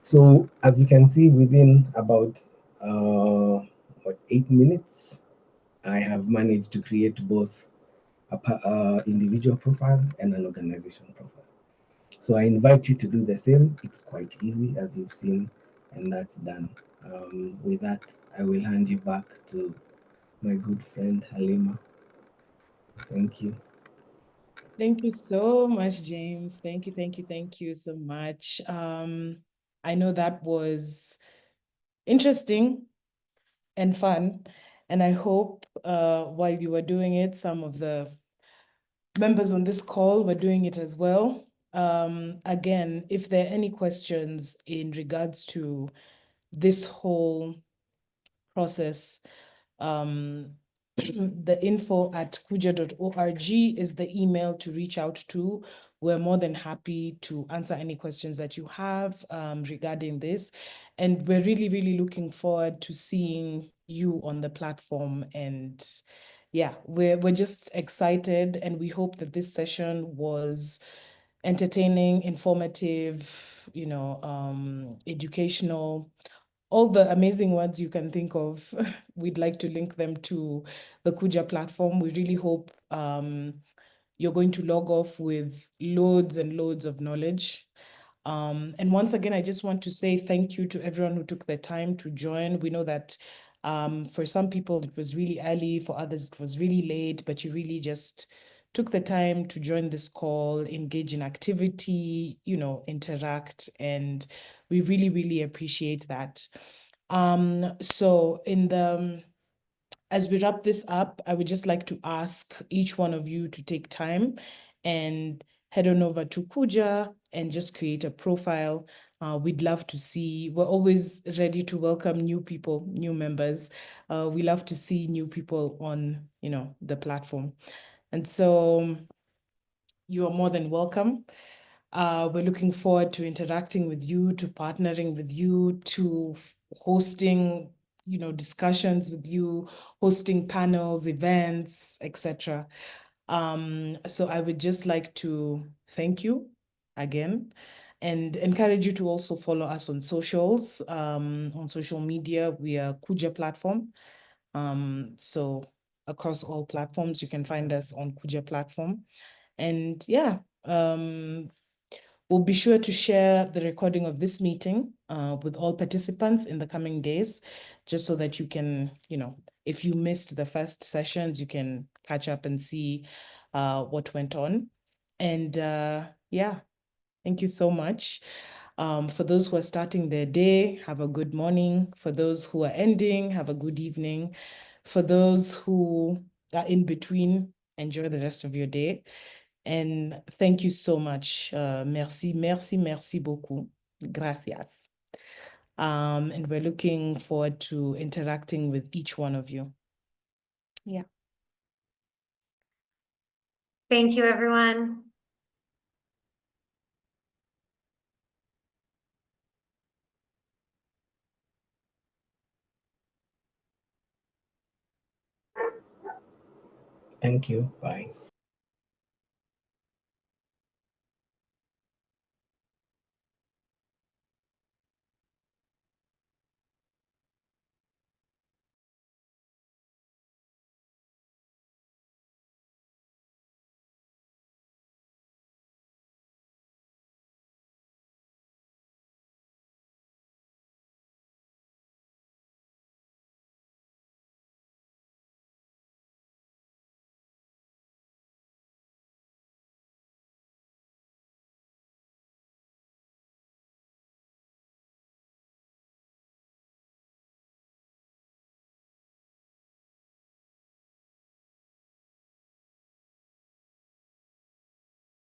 So as you can see, within about 8 minutes, I have managed to create both a individual profile and an organization profile. So I invite you to do the same. It's quite easy, as you've seen, and that's done. With that, I will hand you back to my good friend Halima. Thank you. Thank you so much, James. Thank you, thank you, thank you so much. I know that was interesting and fun, and I hope while you were doing it, some of the members on this call were doing it as well. Again, if there are any questions in regards to this whole process, the info@kuja.org is the email to reach out to. We're more than happy to answer any questions that you have regarding this. And we're really, really looking forward to seeing you on the platform. And yeah, we're just excited, and we hope that this session was entertaining, informative, educational, all the amazing words you can think of. We'd like to link them to the Kuja platform. We really hope you're going to log off with loads and loads of knowledge. And once again, I just want to say thank you to everyone who took the time to join. We know that for some people it was really early, for others it was really late, but you really just took the time to join this call, engage in activity, interact, and we really, really appreciate that. So as we wrap this up, I would just like to ask each one of you to take time and head on over to Kuja and just create a profile. We'd love to see, we're always ready to welcome new people, new members. We love to see new people on, the platform. And so you are more than welcome. We're looking forward to interacting with you, to partnering with you, to hosting, discussions with you, hosting panels, events, etc. So I would just like to thank you again and encourage you to also follow us on socials. On social media, we are Kuja platform. So across all platforms, you can find us on Kuja platform. And yeah, we'll be sure to share the recording of this meeting with all participants in the coming days, just so that you can, if you missed the first sessions, you can catch up and see what went on. And yeah, thank you so much. For those who are starting their day, have a good morning. For those who are ending, have a good evening. For those who are in between, enjoy the rest of your day. And thank you so much. Merci, merci, merci beaucoup. Gracias. And we're looking forward to interacting with each one of you. Yeah. Thank you, everyone. Thank you. Bye.